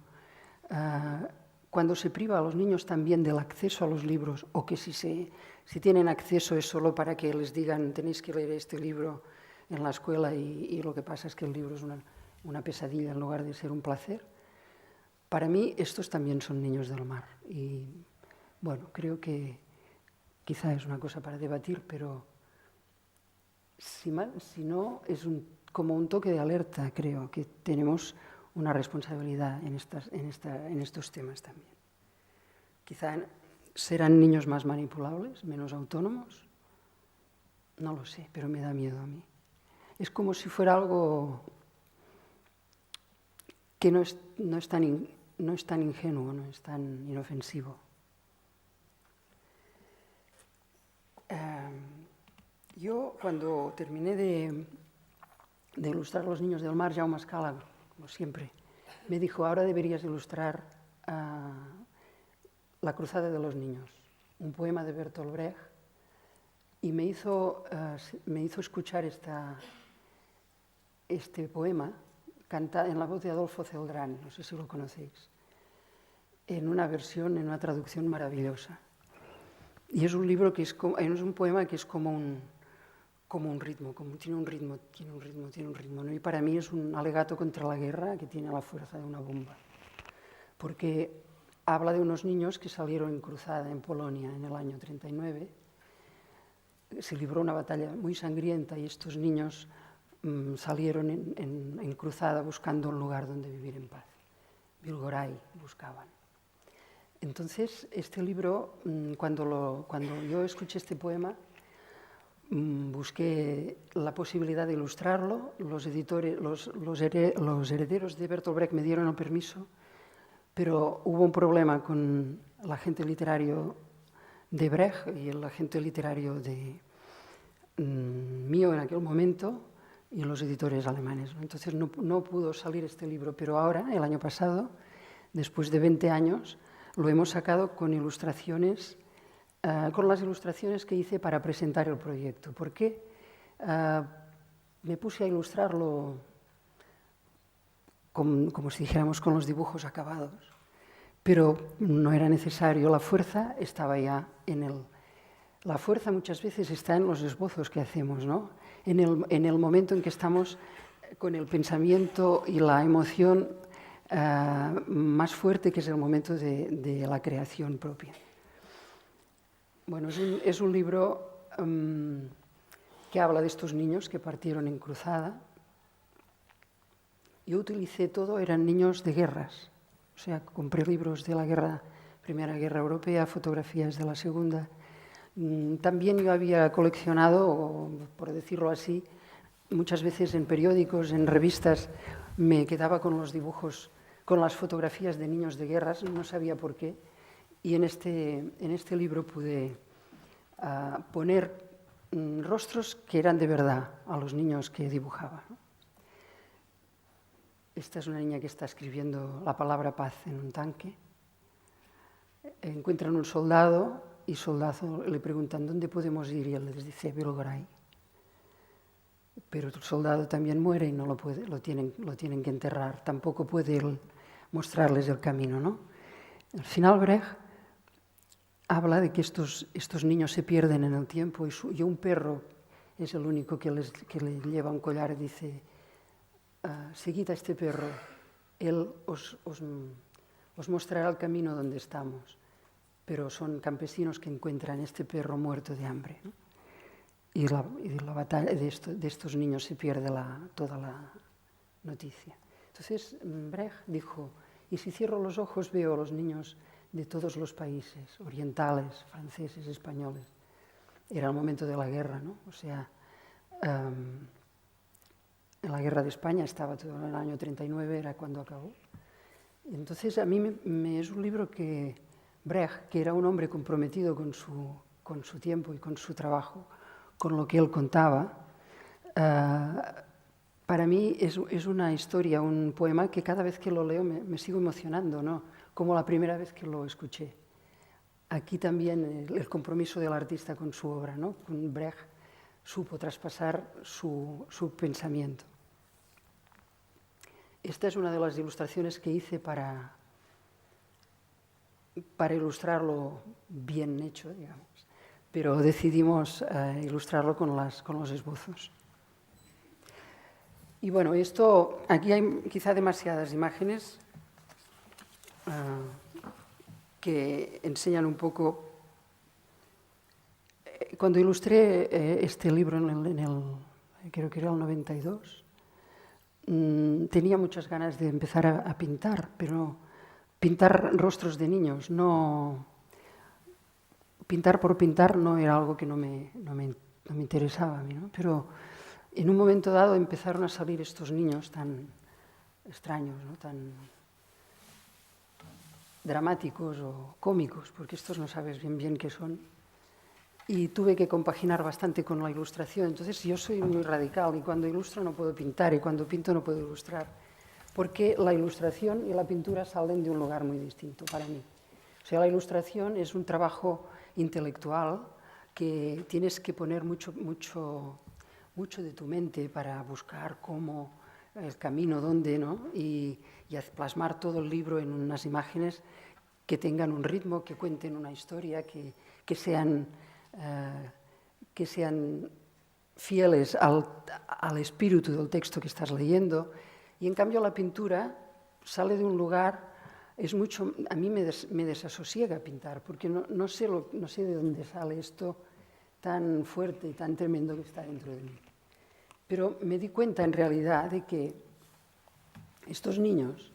Cuando se priva a los niños también del acceso a los libros, o que si tienen acceso es solo para que les digan tenéis que leer este libro en la escuela y lo que pasa es que el libro es una pesadilla en lugar de ser un placer. Para mí estos también son niños del mar y bueno, creo que quizá es una cosa para debatir, pero si no es como un toque de alerta, creo que tenemos una responsabilidad en estos temas también. Quizá serán niños más manipulables, menos autónomos, no lo sé, pero me da miedo a mí. Es como si fuera algo que no es tan ingenuo, no es tan inofensivo. Yo, cuando terminé de ilustrar Los niños del mar, Jaume Escala, como siempre, me dijo, ahora deberías ilustrar La cruzada de los niños, un poema de Bertolt Brecht, y me hizo escuchar este poema cantado en la voz de Adolfo Celdrán, no sé si lo conocéis, en una traducción maravillosa. Y es un libro es un poema que es como un ritmo, tiene un ritmo, ¿no? Y para mí es un alegato contra la guerra que tiene la fuerza de una bomba. Porque habla de unos niños que salieron en cruzada en Polonia en el año 39. Se libró una batalla muy sangrienta y estos niños salieron en cruzada buscando un lugar donde vivir en paz. Vilgoray buscaban. Entonces, este libro, cuando yo escuché este poema, busqué la posibilidad de ilustrarlo. Los herederos de Bertolt Brecht me dieron el permiso, pero hubo un problema con el agente literario de Brecht y el agente literario mío en aquel momento y los editores alemanes. Entonces no pudo salir este libro, pero ahora, el año pasado, después de 20 años, lo hemos sacado con ilustraciones con las ilustraciones que hice para presentar el proyecto, porque me puse a ilustrarlo como si dijéramos con los dibujos acabados, pero no era necesario, la fuerza estaba ya en el... La fuerza muchas veces está en los esbozos que hacemos, ¿no? En el momento en que estamos con el pensamiento y la emoción más fuerte, que es el momento de la creación propia. Bueno, es un libro que habla de estos niños que partieron en cruzada. Yo utilicé todo, eran niños de guerras. O sea, compré libros de la Primera Guerra Europea, fotografías de la Segunda. También yo había coleccionado, por decirlo así, muchas veces en periódicos, en revistas, me quedaba con los dibujos, con las fotografías de niños de guerras, no sabía por qué. Y en este libro pude poner rostros que eran de verdad a los niños que dibujaba. Esta es una niña que está escribiendo la palabra paz en un tanque. Encuentran un soldado y soldado le preguntan ¿dónde podemos ir? Y él les dice Belgorod. Pero el soldado también muere y no lo puede, lo tienen que enterrar. Tampoco puede él mostrarles el camino, ¿no? Al final Brecht habla de que estos niños se pierden en el tiempo y un perro es el único que le lleva un collar y dice seguid a este perro, él os mostrará el camino donde estamos. Pero son campesinos que encuentran este perro muerto de hambre, ¿no? Y la batalla de estos niños se pierde toda la noticia. Entonces Brecht dijo, y si cierro los ojos veo a los niños de todos los países, orientales, franceses, españoles. Era el momento de la guerra, ¿no? O sea, en la guerra de España estaba todo en el año 39, era cuando acabó. Entonces a mí es un libro que Brecht, que era un hombre comprometido con su tiempo y con su trabajo, con lo que él contaba, para mí es una historia, un poema que cada vez que lo leo me sigo emocionando, ¿no? Como la primera vez que lo escuché. Aquí también el compromiso del artista con su obra, ¿no? Con Brecht supo traspasar su pensamiento. Esta es una de las ilustraciones que hice para ilustrarlo bien hecho, digamos. Pero decidimos ilustrarlo con los esbozos. Y bueno, aquí hay quizá demasiadas imágenes que enseñan un poco. Cuando ilustré este libro creo que era el 92, tenía muchas ganas de empezar a pintar, pero pintar rostros de niños, no... Pintar por pintar no era algo que no me interesaba a mí, ¿no? Pero en un momento dado empezaron a salir estos niños tan extraños, ¿no? Tan dramáticos o cómicos, porque estos no sabes bien qué son. Y tuve que compaginar bastante con la ilustración. Entonces yo soy muy radical y cuando ilustro no puedo pintar y cuando pinto no puedo ilustrar, porque la ilustración y la pintura salen de un lugar muy distinto para mí. O sea, la ilustración es un trabajo intelectual que tienes que poner mucho de tu mente para buscar cómo, el camino, dónde, ¿no? Y plasmar todo el libro en unas imágenes que tengan un ritmo, que cuenten una historia, que sean fieles al espíritu del texto que estás leyendo. Y en cambio la pintura sale de un lugar... a mí me desasosiega pintar, porque no sé de dónde sale esto tan fuerte y tan tremendo que está dentro de mí. Pero me di cuenta en realidad de que estos niños,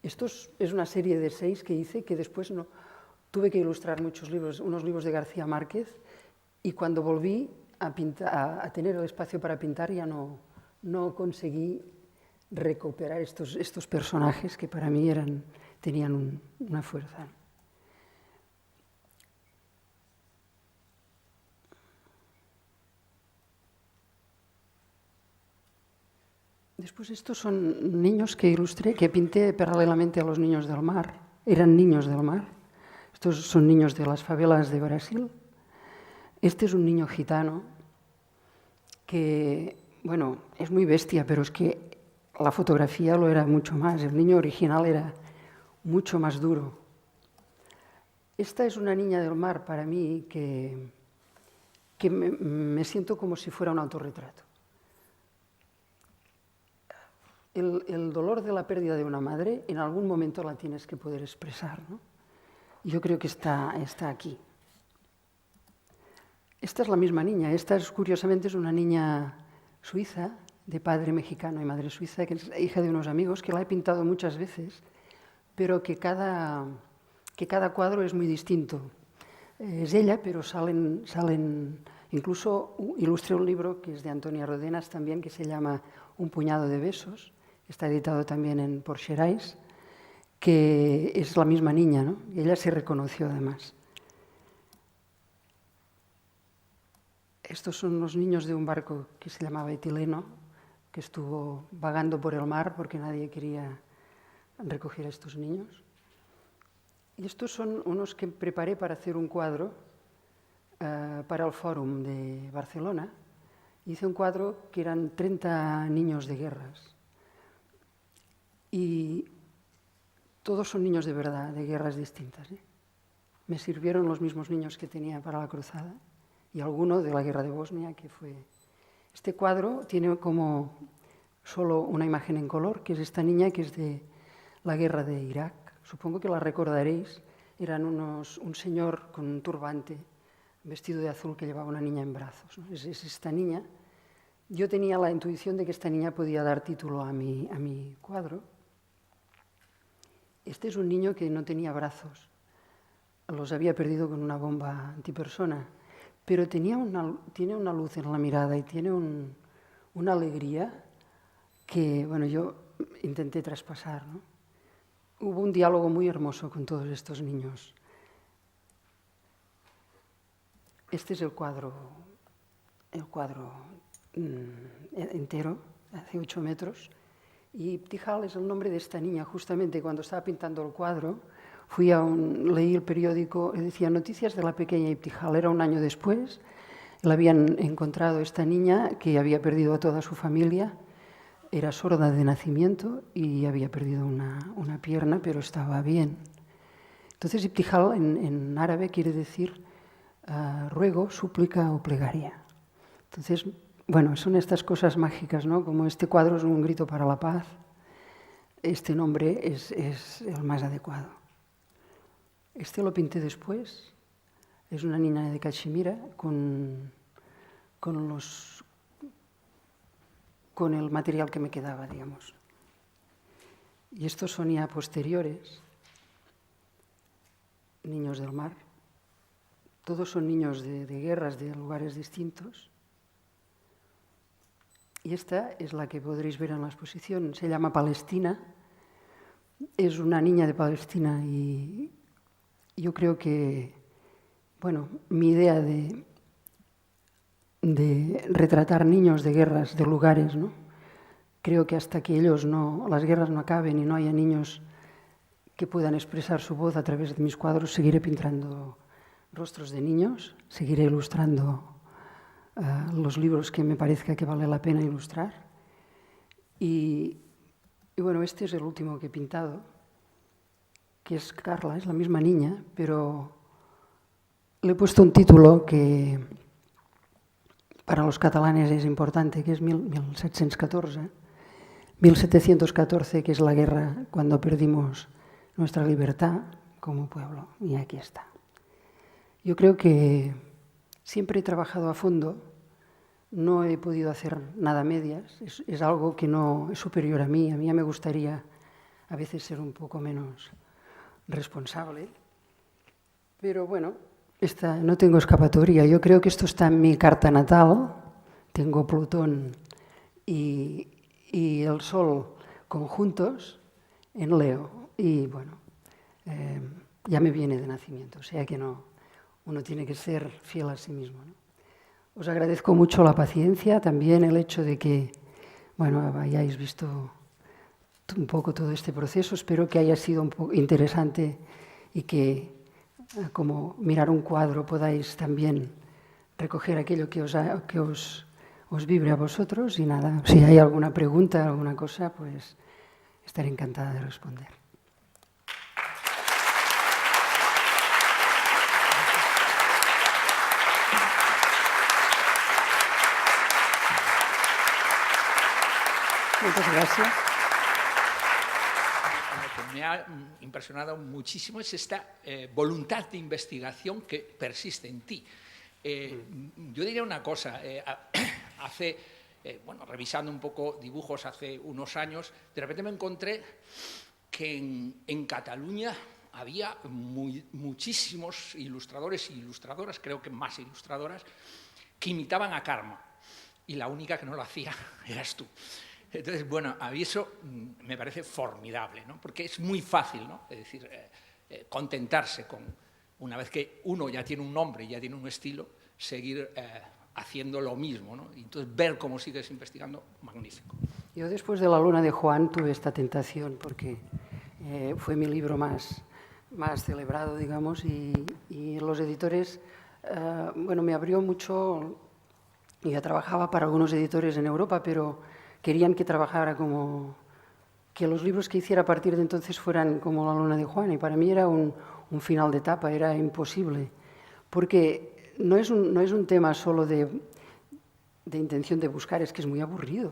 es una serie de 6 que hice, que después tuve que ilustrar muchos libros, unos libros de García Márquez, y cuando volví a tener el espacio para pintar ya no conseguí recuperar estos personajes que para mí tenían una fuerza. Después estos son niños que ilustré, que pinté paralelamente a los niños del mar. Eran niños del mar. Estos son niños de las favelas de Brasil. Este es un niño gitano que, bueno, es muy bestia, pero es que la fotografía lo era mucho más. El niño original era mucho más duro. Esta es una niña del mar para mí que me siento como si fuera un autorretrato. El dolor de la pérdida de una madre en algún momento la tienes que poder expresar, ¿no? Yo creo que está aquí. Esta es la misma niña. Esta, curiosamente, es una niña suiza, de padre mexicano y madre suiza, que es hija de unos amigos, que la he pintado muchas veces, pero que cada cuadro es muy distinto. Es ella, pero salen incluso ilustré un libro que es de Antonia Rodenas también, que se llama Un puñado de besos, está editado también por Xerais, que es la misma niña, ¿no? Y ella se reconoció además. Estos son los niños de un barco que se llamaba Etileno, que estuvo vagando por el mar porque nadie quería recoger a estos niños. Y estos son unos que preparé para hacer un cuadro para el Fòrum de Barcelona. Hice un cuadro que eran 30 niños de guerras. Y todos son niños de verdad, de guerras distintas, ¿eh? Me sirvieron los mismos niños que tenía para la cruzada y alguno de la guerra de Bosnia, que fue... Este cuadro tiene como solo una imagen en color, que es esta niña que es de la guerra de Irak. Supongo que la recordaréis. Eran un señor con un turbante, vestido de azul, que llevaba una niña en brazos, ¿no? Es esta niña. Yo tenía la intuición de que esta niña podía dar título a mi cuadro. Este es un niño que no tenía brazos. Los había perdido con una bomba antipersona. Pero tiene una luz en la mirada y tiene una alegría que, bueno, yo intenté traspasar, ¿no? Hubo un diálogo muy hermoso con todos estos niños. Este es el cuadro entero, hace 8 metros. Y Ibtihal es el nombre de esta niña. Justamente cuando estaba pintando el cuadro, leí el periódico y decía noticias de la pequeña Ibtihal. Era un año después. La habían encontrado esta niña que había perdido a toda su familia. Era sorda de nacimiento y había perdido una pierna, pero estaba bien. Entonces, Ibtihal en árabe quiere decir ruego, súplica o plegaria. Entonces, bueno, son estas cosas mágicas, ¿no? Como este cuadro es un grito para la paz, este nombre es el más adecuado. Este lo pinté después. Es una niña de Cachemira con el material que me quedaba, digamos. Y estos son ya posteriores, niños del mar. Todos son niños de guerras, de lugares distintos. Y esta es la que podréis ver en la exposición. Se llama Palestina. Es una niña de Palestina y yo creo que, bueno, mi idea de retratar niños de guerras, de lugares, ¿no? Creo que hasta que las guerras no acaben y no haya niños que puedan expresar su voz a través de mis cuadros, seguiré pintando rostros de niños, seguiré ilustrando los libros que me parezca que vale la pena ilustrar. Y bueno, este es el último que he pintado, que es Carla, es la misma niña, pero le he puesto un título que para los catalanes es importante, que es 1714. 1714, que es la guerra cuando perdimos nuestra libertad como pueblo, y aquí está. Yo creo que siempre he trabajado a fondo, no he podido hacer nada a medias, es algo que no es superior a mí ya me gustaría a veces ser un poco menos responsable, pero bueno, no tengo escapatoria. Yo creo que esto está en mi carta natal, tengo Plutón y el Sol conjuntos en Leo, y bueno, ya me viene de nacimiento, o sea que uno tiene que ser fiel a sí mismo, ¿no? Os agradezco mucho la paciencia, también el hecho de que, bueno, hayáis visto un poco todo este proceso. Espero que haya sido un poco interesante y que como mirar un cuadro, podáis también recoger aquello que os vibre a vosotros. Y nada, si hay alguna pregunta, alguna cosa, pues estaré encantada de responder. Muchas gracias. Lo que me ha impresionado muchísimo es esta voluntad de investigación que persiste en ti. Yo diría una cosa, revisando un poco dibujos hace unos años, de repente me encontré que en Cataluña había muchísimos ilustradores e ilustradoras, creo que más ilustradoras, que imitaban a Carme, y la única que no lo hacía eras tú. Entonces, bueno, a mí eso me parece formidable, ¿no? Porque es muy fácil, ¿no? Es decir, contentarse con, una vez que uno ya tiene un nombre, ya tiene un estilo, seguir haciendo lo mismo, ¿no? Y entonces ver cómo sigues investigando, magnífico. Yo después de La Luna de Juan tuve esta tentación porque fue mi libro más celebrado, digamos, y los editores, me abrió mucho. Yo trabajaba para algunos editores en Europa, pero querían que trabajara que los libros que hiciera a partir de entonces fueran como La Luna de Juan, y para mí era un final de etapa, era imposible, porque no es un tema solo de intención de buscar, es que es muy aburrido.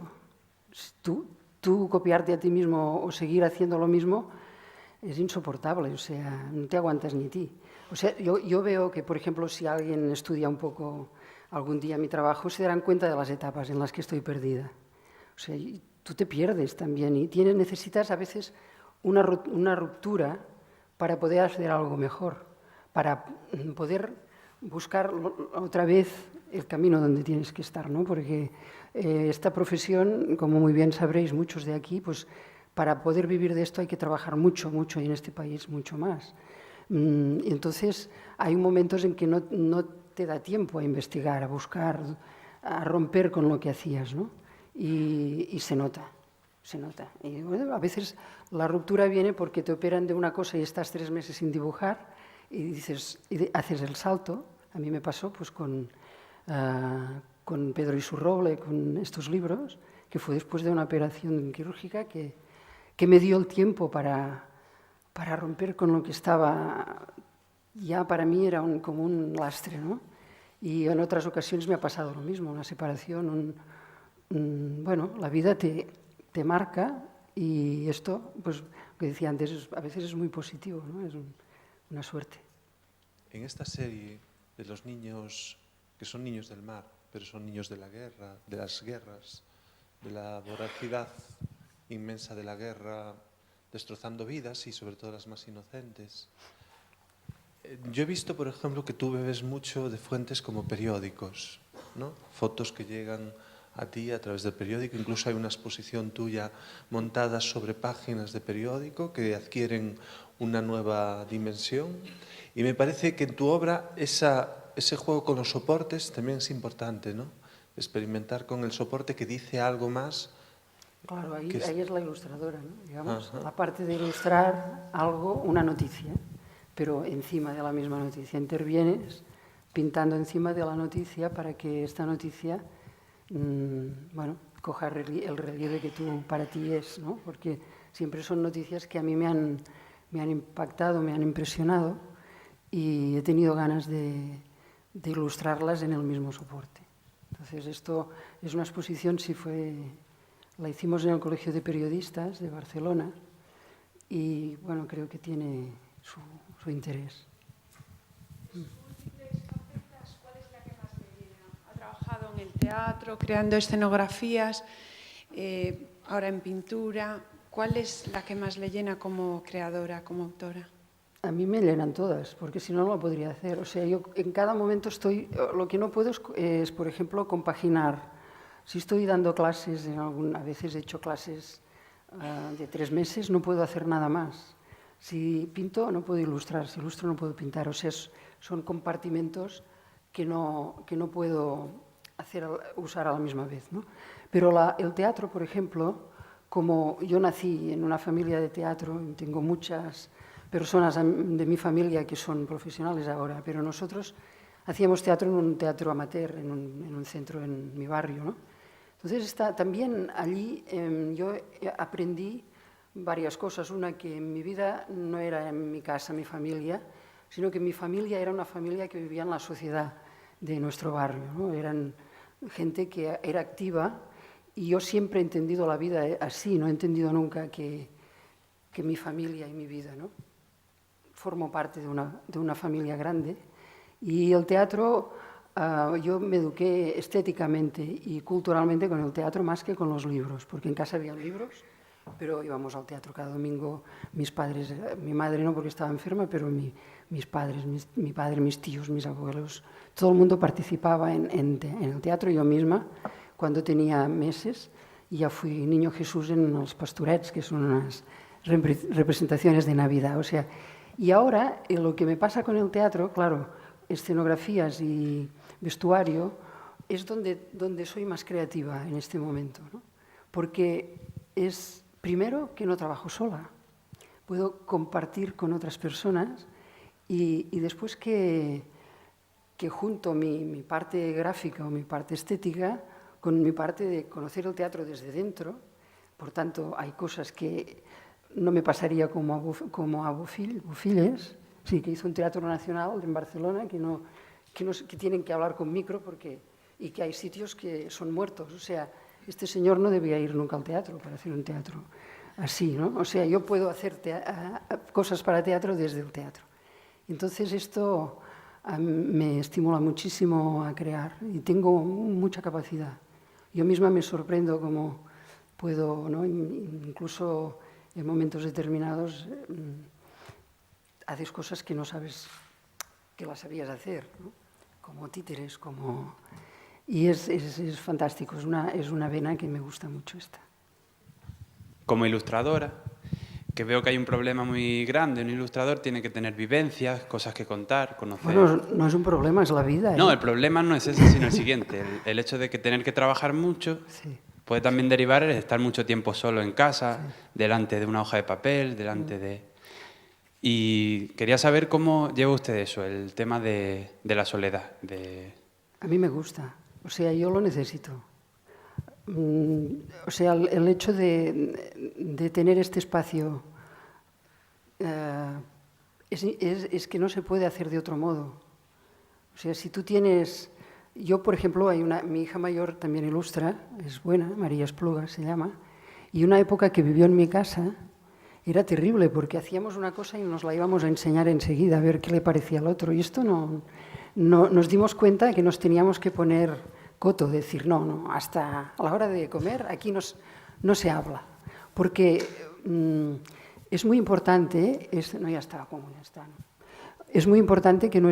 Tú copiarte a ti mismo o seguir haciendo lo mismo es insoportable, o sea, no te aguantas ni ti. O sea, yo veo que, por ejemplo, si alguien estudia un poco algún día mi trabajo, se darán cuenta de las etapas en las que estoy perdida. O sea, tú te pierdes también y necesitas a veces una ruptura para poder hacer algo mejor, para poder buscar otra vez el camino donde tienes que estar, ¿no? Porque esta profesión, como muy bien sabréis muchos de aquí, pues para poder vivir de esto hay que trabajar mucho, mucho, y en este país mucho más. Entonces, hay momentos en que no te da tiempo a investigar, a buscar, a romper con lo que hacías, ¿no? Y se nota. Y bueno, a veces la ruptura viene porque te operan de una cosa y estás 3 meses sin dibujar y haces el salto. A mí me pasó pues con Pedro Isurroble, con estos libros, que fue después de una operación quirúrgica que me dio el tiempo para romper con lo que estaba, ya para mí era como un lastre, ¿no? Y en otras ocasiones me ha pasado lo mismo, una separación, la vida te marca, y esto, pues lo que decía antes, a veces es muy positivo, ¿no? Es una suerte. En esta serie de los niños, que son niños del mar, pero son niños de la guerra, de las guerras, de la voracidad inmensa de la guerra, destrozando vidas y sobre todo las más inocentes. Yo he visto, por ejemplo, que tú bebes mucho de fuentes como periódicos, ¿no? Fotos que llegan a ti a través del periódico, incluso hay una exposición tuya montada sobre páginas de periódico que adquieren una nueva dimensión, y me parece que en tu obra ese juego con los soportes también es importante, ¿no? Experimentar con el soporte que dice algo más. Claro, ahí es la ilustradora, ¿no? Digamos, la parte de ilustrar algo, una noticia, pero encima de la misma noticia intervienes pintando encima de la noticia para que esta noticia coja el relieve que para ti es, ¿no? Porque siempre son noticias que a mí me han impactado, me han impresionado, y he tenido ganas de ilustrarlas en el mismo soporte. Entonces, esto es una exposición, la hicimos en el Colegio de Periodistas de Barcelona, y bueno, creo que tiene su interés. ¿Cuál es la que más le llena? Ha trabajado en el teatro, creando escenografías, ahora en pintura. ¿Cuál es la que más le llena como creadora, como autora? A mí me llenan todas, porque si no, no lo podría hacer. O sea, yo en cada momento lo que no puedo es, por ejemplo, compaginar. Si estoy dando clases, a veces he hecho clases de 3 meses, no puedo hacer nada más. Si pinto, no puedo ilustrar. Si ilustro, no puedo pintar. O sea, son compartimentos que no puedo usar a la misma vez, ¿no? Pero el teatro, por ejemplo, como yo nací en una familia de teatro, tengo muchas personas de mi familia que son profesionales ahora, pero nosotros hacíamos teatro en un teatro amateur, en un centro en mi barrio, ¿no? Entonces también allí yo aprendí varias cosas. Una, que en mi vida no era en mi casa, mi familia, sino que mi familia era una familia que vivía en la sociedad de nuestro barrio, ¿no? Eran gente que era activa y yo siempre he entendido la vida así, no he entendido nunca que mi familia y mi vida, ¿no? Formo parte de una familia grande y el teatro, yo me eduqué estéticamente y culturalmente con el teatro más que con los libros, porque en casa había libros, pero íbamos al teatro cada domingo, mis padres, mi madre no porque estaba enferma, pero mis padres, mi padre, mis tíos, mis abuelos, todo el mundo participaba en el teatro. Yo misma, cuando tenía meses, ya fui Niño Jesús en los Pastorets, que son unas representaciones de Navidad. O sea, y ahora lo que me pasa con el teatro, claro, escenografías y vestuario, es donde soy más creativa en este momento, ¿no? Porque es, primero, que no trabajo sola, puedo compartir con otras personas y después que junto mi parte gráfica o mi parte estética con mi parte de conocer el teatro desde dentro. Por tanto, hay cosas que no me pasaría como a Bufilles, sí, que hizo un teatro nacional en Barcelona, que tienen que hablar con micro y que hay sitios que son muertos. O sea, este señor no debía ir nunca al teatro para hacer un teatro así, ¿no? O sea, yo puedo hacer cosas para teatro desde el teatro. Entonces esto me estimula muchísimo a crear y tengo mucha capacidad. Yo misma me sorprendo cómo puedo, ¿no? Incluso en momentos determinados haces cosas que no sabes que las sabías hacer, ¿no? Como títeres, como... Y es fantástico, es una vena que me gusta mucho esta. Como ilustradora, que veo que hay un problema muy grande, un ilustrador tiene que tener vivencias, cosas que contar, conocer... Bueno, no es un problema, es la vida. No, el problema no es ese, sino el siguiente. El hecho de que tener que trabajar mucho Sí. puede también derivar en estar mucho tiempo solo en casa, sí, delante de una hoja de papel, delante de... Y quería saber cómo lleva usted eso, el tema de la soledad. A mí me gusta, o sea, yo lo necesito. O sea, el hecho de tener este espacio es que no se puede hacer de otro modo. O sea, si tú tienes... Yo, por ejemplo, mi hija mayor también ilustra, es buena, María Espluga se llama, y una época que vivió en mi casa era terrible porque hacíamos una cosa y nos la íbamos a enseñar enseguida, a ver qué le parecía al otro. Y esto no nos dimos cuenta de que nos teníamos que poner coto, decir, no, hasta a la hora de comer aquí no se habla. Porque es muy importante, ya está, ¿no? Es muy importante que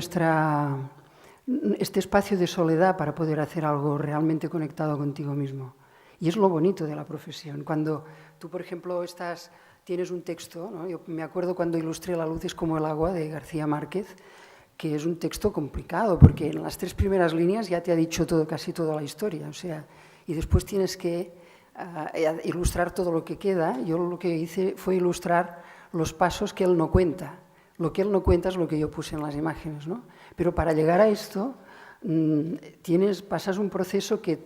este espacio de soledad para poder hacer algo realmente conectado contigo mismo. Y es lo bonito de la profesión. Cuando tú, por ejemplo, tienes un texto, ¿no? Yo me acuerdo cuando ilustré La luz es como el agua de García Márquez, que es un texto complicado, porque en las 3 primeras líneas ya te ha dicho casi toda la historia, o sea, y después tienes que ilustrar todo lo que queda. Yo lo que hice fue ilustrar los pasos que él no cuenta. Lo que él no cuenta es lo que yo puse en las imágenes, ¿no? Pero para llegar a esto, pasas un proceso que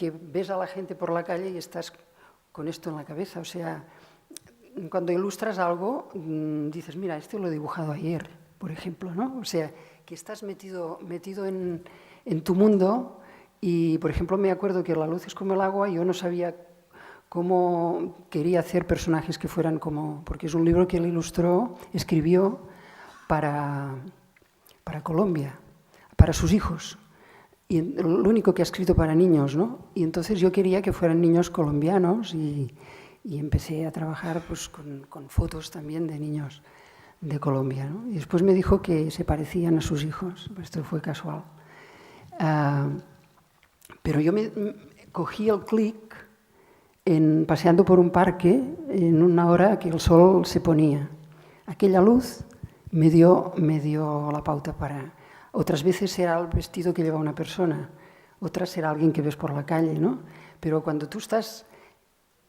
ves a la gente por la calle y estás con esto en la cabeza. O sea, cuando ilustras algo, dices, mira, esto lo he dibujado ayer, por ejemplo, ¿no? O sea, que estás metido en tu mundo y, por ejemplo, me acuerdo que La luz es como el agua, yo no sabía cómo quería hacer personajes que fueran como... Porque es un libro que él escribió para Colombia, para sus hijos. Y lo único que ha escrito para niños, ¿no? Y entonces yo quería que fueran niños colombianos y empecé a trabajar pues, con fotos también de niños de Colombia, ¿no? Y después me dijo que se parecían a sus hijos, esto fue casual. Pero yo cogí el clic paseando por un parque en una hora que el sol se ponía. Aquella luz me dio la pauta para... Otras veces era el vestido que lleva una persona, otras era alguien que ves por la calle, ¿no? Pero cuando tú estás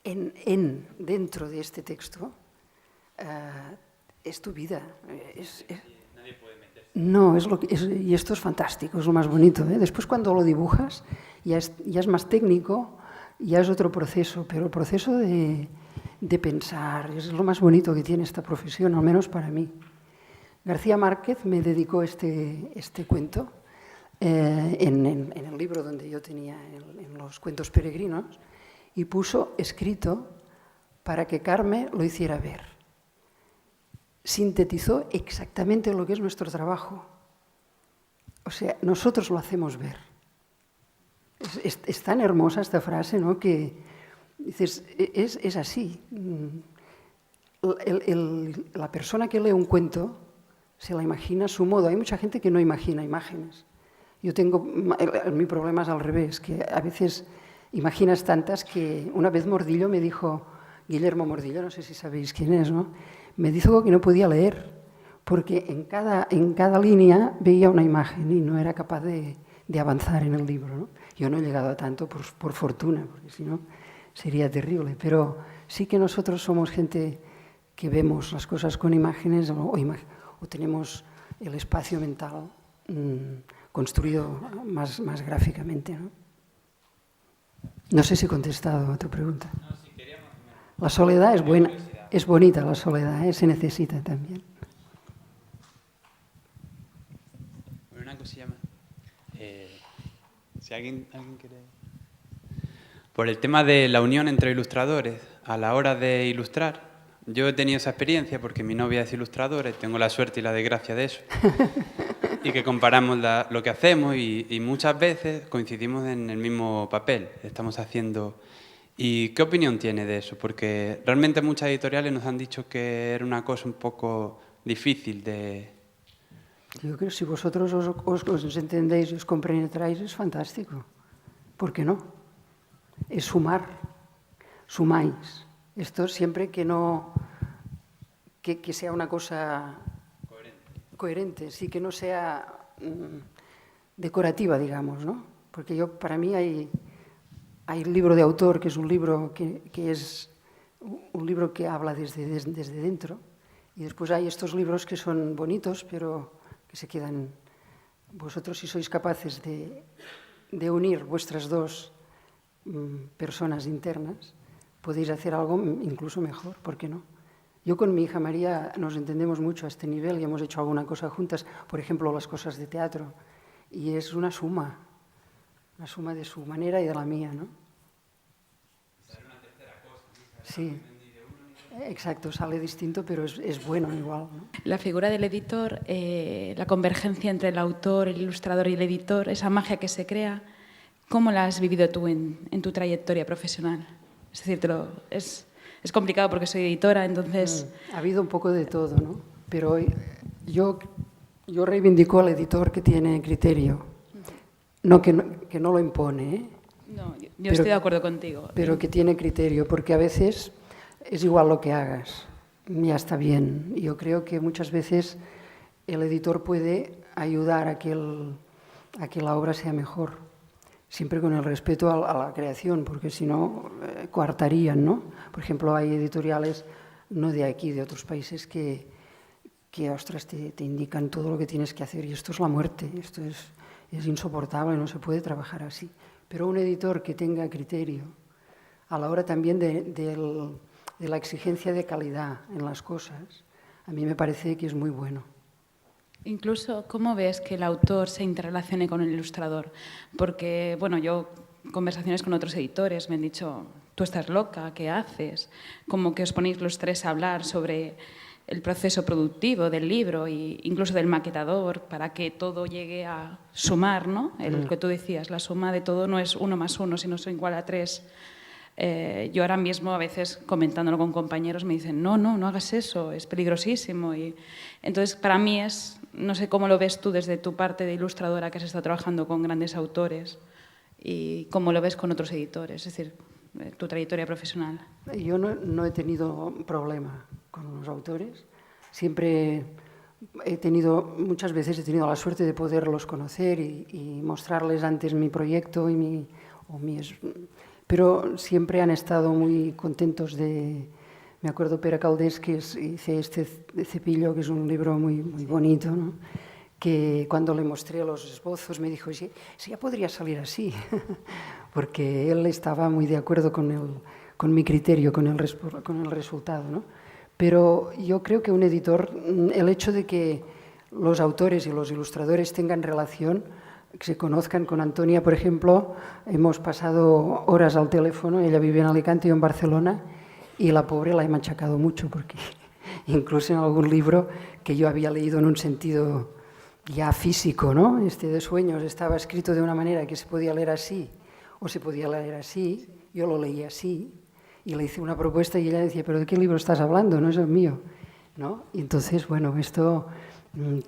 dentro de este texto, es tu vida. No, y esto es fantástico, es lo más bonito. Después cuando lo dibujas ya es más técnico, ya es otro proceso, pero el proceso de pensar es lo más bonito que tiene esta profesión, al menos para mí. García Márquez me dedicó este cuento en el libro donde yo tenía en los cuentos peregrinos y puso escrito para que Carme lo hiciera ver. Sintetizó exactamente lo que es nuestro trabajo. O sea, nosotros lo hacemos ver. Es tan hermosa esta frase, ¿no? Que dices, es así. La persona que lee un cuento se la imagina a su modo. Hay mucha gente que no imagina imágenes. Mi problema es al revés, que a veces imaginas tantas que una vez Mordillo me dijo, Guillermo Mordillo, no sé si sabéis quién es, ¿no? Me dijo que no podía leer, porque en cada línea veía una imagen y no era capaz de avanzar en el libro, ¿no? Yo no he llegado a tanto por fortuna, porque si no sería terrible, pero sí que nosotros somos gente que vemos las cosas con imágenes o tenemos el espacio mental construido más gráficamente, ¿no? No sé si he contestado a tu pregunta. La soledad es buena, es bonita la soledad, se necesita también. Una cosilla más. Si alguien quiere... Por el tema de la unión entre ilustradores a la hora de ilustrar, yo he tenido esa experiencia porque mi novia es ilustradora y tengo la suerte y la desgracia de eso. Y que comparamos lo que hacemos y muchas veces coincidimos en el mismo papel. Estamos haciendo... ¿Y qué opinión tiene de eso? Porque realmente muchas editoriales nos han dicho que era una cosa un poco difícil de... Yo creo que si vosotros os entendéis y os compenetráis es fantástico. ¿Por qué no? Es sumar, sumáis. Esto siempre que no... que sea una cosa coherente, sí, que no sea decorativa, digamos, ¿no? Porque para mí hay el libro de autor, que es un libro que es un libro que habla desde dentro, y después hay estos libros que son bonitos, pero que se quedan... Vosotros, si sois capaces de unir vuestras dos personas internas, podéis hacer algo incluso mejor, ¿por qué no? Yo con mi hija María nos entendemos mucho a este nivel y hemos hecho alguna cosa juntas, por ejemplo, las cosas de teatro, y es una suma de su manera y de la mía, ¿no? Sí, exacto, sale distinto, pero es bueno igual, ¿no? La figura del editor, la convergencia entre el autor, el ilustrador y el editor, esa magia que se crea, ¿cómo la has vivido tú en tu trayectoria profesional? Es decir, es complicado porque soy editora, entonces... Ha habido un poco de todo, ¿no? Pero yo reivindico al editor que tiene criterio, no que no lo impone, ¿eh? No, yo estoy de acuerdo contigo. Pero que tiene criterio, porque a veces es igual lo que hagas, ya está bien. Yo creo que muchas veces el editor puede ayudar a que la obra sea mejor, siempre con el respeto a la creación, porque si no, coartarían, ¿no? Por ejemplo, hay editoriales, no de aquí, de otros países, que ostras, te indican todo lo que tienes que hacer, y esto es la muerte, esto es insoportable, no se puede trabajar así. Pero un editor que tenga criterio, a la hora también de la exigencia de calidad en las cosas, a mí me parece que es muy bueno. Incluso, ¿cómo ves que el autor se interrelacione con el ilustrador? Porque, bueno, yo, conversaciones con otros editores, me han dicho, tú estás loca, ¿qué haces? Como que os ponéis los tres a hablar sobre el proceso productivo del libro e incluso del maquetador para que todo llegue a sumar, ¿no? El que tú decías, la suma de todo no es 1 más 1, sino son igual a 3. Yo ahora mismo, a veces, comentándolo con compañeros, me dicen, no hagas eso, es peligrosísimo. Y entonces, para mí no sé cómo lo ves tú desde tu parte de ilustradora, que has estado trabajando con grandes autores, y cómo lo ves con otros editores, es decir, tu trayectoria profesional. Yo no he tenido problema con los autores. Siempre muchas veces he tenido la suerte de poderlos conocer y mostrarles antes mi proyecto pero siempre han estado muy contentos de me acuerdo Pere Caldés, que hice este cepillo, que es un libro muy, muy bonito, ¿no? Que cuando le mostré los esbozos me dijo, sí, ya podría salir así, porque él estaba muy de acuerdo con mi criterio, con el resultado, ¿no? Pero yo creo que un editor, el hecho de que los autores y los ilustradores tengan relación, que se conozcan. Con Antonia, por ejemplo, hemos pasado horas al teléfono, ella vive en Alicante y yo en Barcelona, y la pobre la he machacado mucho, porque incluso en algún libro que yo había leído en un sentido ya físico, ¿no? De sueños, estaba escrito de una manera que se podía leer así, o se podía leer así, yo lo leí así, y le hice una propuesta y ella decía, ¿pero de qué libro estás hablando? No es el mío, ¿no? Y entonces, bueno, esto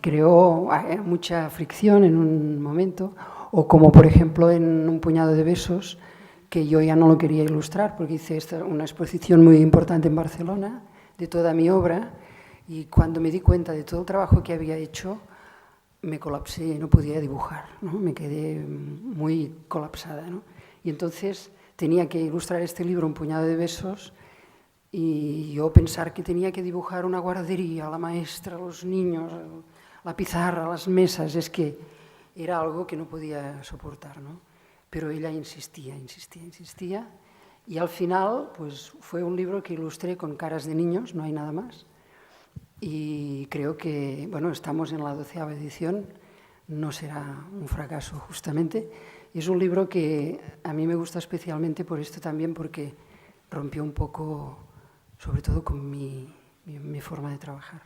creó mucha fricción en un momento, o como por ejemplo en Un puñado de besos, que yo ya no lo quería ilustrar porque hice una exposición muy importante en Barcelona de toda mi obra, y cuando me di cuenta de todo el trabajo que había hecho, me colapsé, no podía dibujar, ¿no? Me quedé muy colapsada, ¿no? Y entonces tenía que ilustrar este libro, Un puñado de besos, y yo pensar que tenía que dibujar una guardería, la maestra, los niños, la pizarra, las mesas, es que era algo que no podía soportar, ¿no? Pero ella insistía, y al final pues fue un libro que ilustré con caras de niños, no hay nada más, y creo que, bueno, estamos en la 12ª edición, no será un fracaso justamente, y es un libro que a mí me gusta especialmente por esto también, porque rompió un poco, sobre todo con mi forma de trabajar.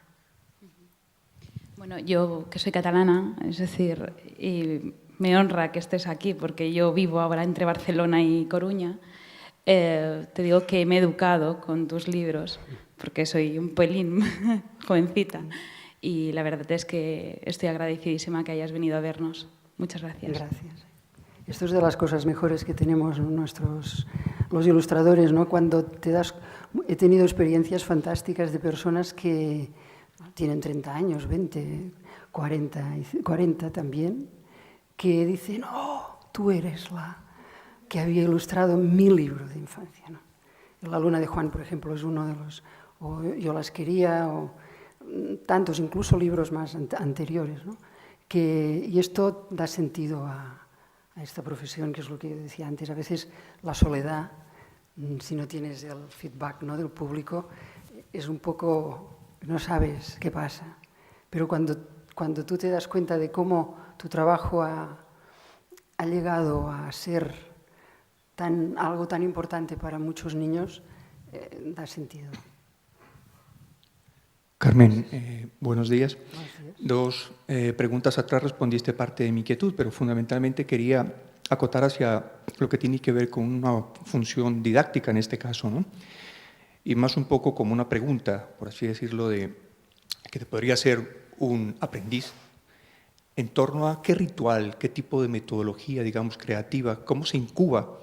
Bueno, yo que soy catalana, es decir, y me honra que estés aquí porque yo vivo ahora entre Barcelona y Coruña, te digo que me he educado con tus libros porque soy un pelín jovencita y la verdad es que estoy agradecidísima que hayas venido a vernos. Muchas gracias. Gracias. Esto es de las cosas mejores que tenemos los ilustradores, ¿no? Cuando he tenido experiencias fantásticas de personas que tienen 30 años, 20, 40 también, que dicen, oh, tú eres la que había ilustrado mi libro de infancia, ¿no? La luna de Juan, por ejemplo, es uno de los, o Yo las quería, o tantos, incluso libros más anteriores, ¿no? Y esto da sentido a esta profesión, que es lo que yo decía antes. A veces la soledad, si no tienes el feedback, ¿no?, del público, es un poco, no sabes qué pasa. Pero cuando tú te das cuenta de cómo tu trabajo ha llegado a ser algo tan importante para muchos niños, da sentido. Carmen, buenos días. Buenos días. Dos preguntas atrás respondiste parte de mi inquietud, pero fundamentalmente quería acotar hacia lo que tiene que ver con una función didáctica en este caso, ¿no? Y más un poco como una pregunta, por así decirlo, que te podría ser un aprendiz en torno a qué ritual, qué tipo de metodología, digamos, creativa, cómo se incuba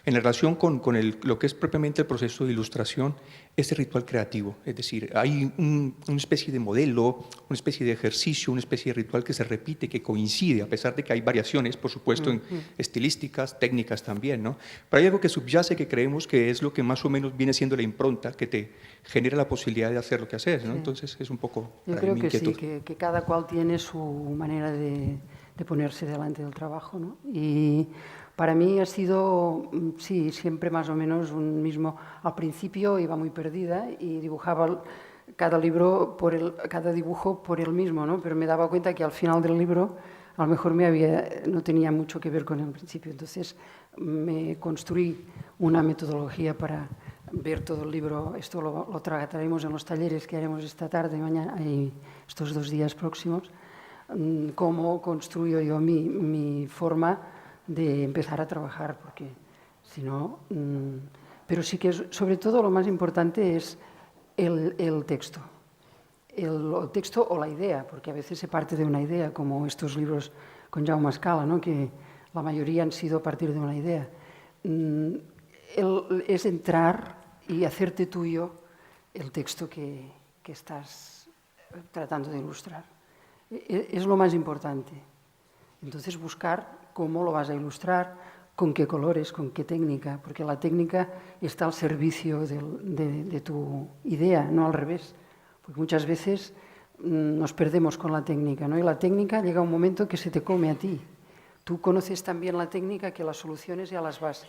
en relación con lo que es propiamente el proceso de ilustración, este ritual creativo. Es decir, hay una especie de modelo, una especie de ejercicio, una especie de ritual que se repite, que coincide, a pesar de que hay variaciones, por supuesto, en estilísticas, técnicas también, ¿no? Pero hay algo que subyace que creemos que es lo que más o menos viene siendo la impronta que te genera la posibilidad de hacer lo que haces, ¿no? Sí. Entonces, es un poco Yo creo que sí, que cada cual tiene su manera de ponerse delante del trabajo, ¿no? Y para mí ha sido, sí, siempre más o menos un mismo. Al principio iba muy perdida y dibujaba cada dibujo por él mismo, ¿no? Pero me daba cuenta que al final del libro a lo mejor no tenía mucho que ver con el principio. Entonces me construí una metodología para ver todo el libro. Esto lo trataremos en los talleres que haremos esta tarde y mañana y estos 2 días próximos. Cómo construyo yo mi forma de empezar a trabajar, porque si no... pero sí que sobre todo lo más importante es el texto. El texto o la idea, porque a veces se parte de una idea, como estos libros con Jaume Escala, ¿no?, que la mayoría han sido a partir de una idea. Es entrar y hacerte tuyo el texto que estás tratando de ilustrar. Es lo más importante. Entonces buscar cómo lo vas a ilustrar, con qué colores, con qué técnica, porque la técnica está al servicio de tu idea, no al revés. Porque muchas veces nos perdemos con la técnica, ¿no? Y la técnica llega un momento que se te come a ti. Tú conoces tan bien la técnica que las soluciones ya las vas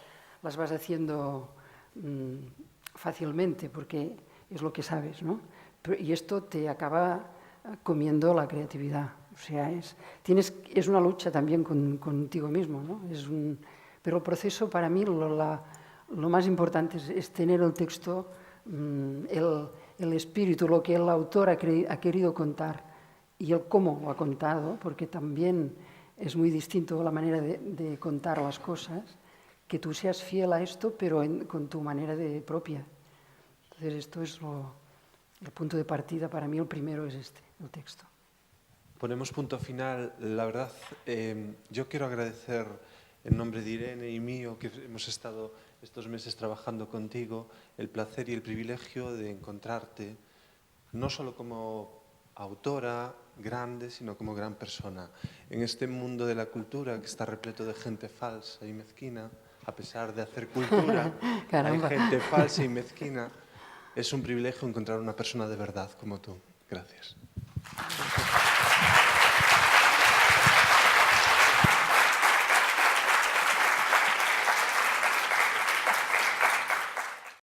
haciendo fácilmente, porque es lo que sabes, ¿no? Y esto te acaba comiendo la creatividad. O sea, es una lucha también contigo mismo, ¿no? Pero el proceso, para mí, lo más importante es tener el texto, el espíritu, lo que el autor ha querido contar y el cómo lo ha contado, porque también es muy distinto la manera de contar las cosas, que tú seas fiel a esto, pero con tu manera propia. Entonces, esto es el punto de partida. Para mí el primero es el texto. Ponemos punto final. La verdad, yo quiero agradecer en nombre de Irene y mío, que hemos estado estos meses trabajando contigo, el placer y el privilegio de encontrarte, no solo como autora grande, sino como gran persona. En este mundo de la cultura que está repleto de gente falsa y mezquina, a pesar de hacer cultura, hay gente falsa y mezquina. Es un privilegio encontrar una persona de verdad como tú. Gracias.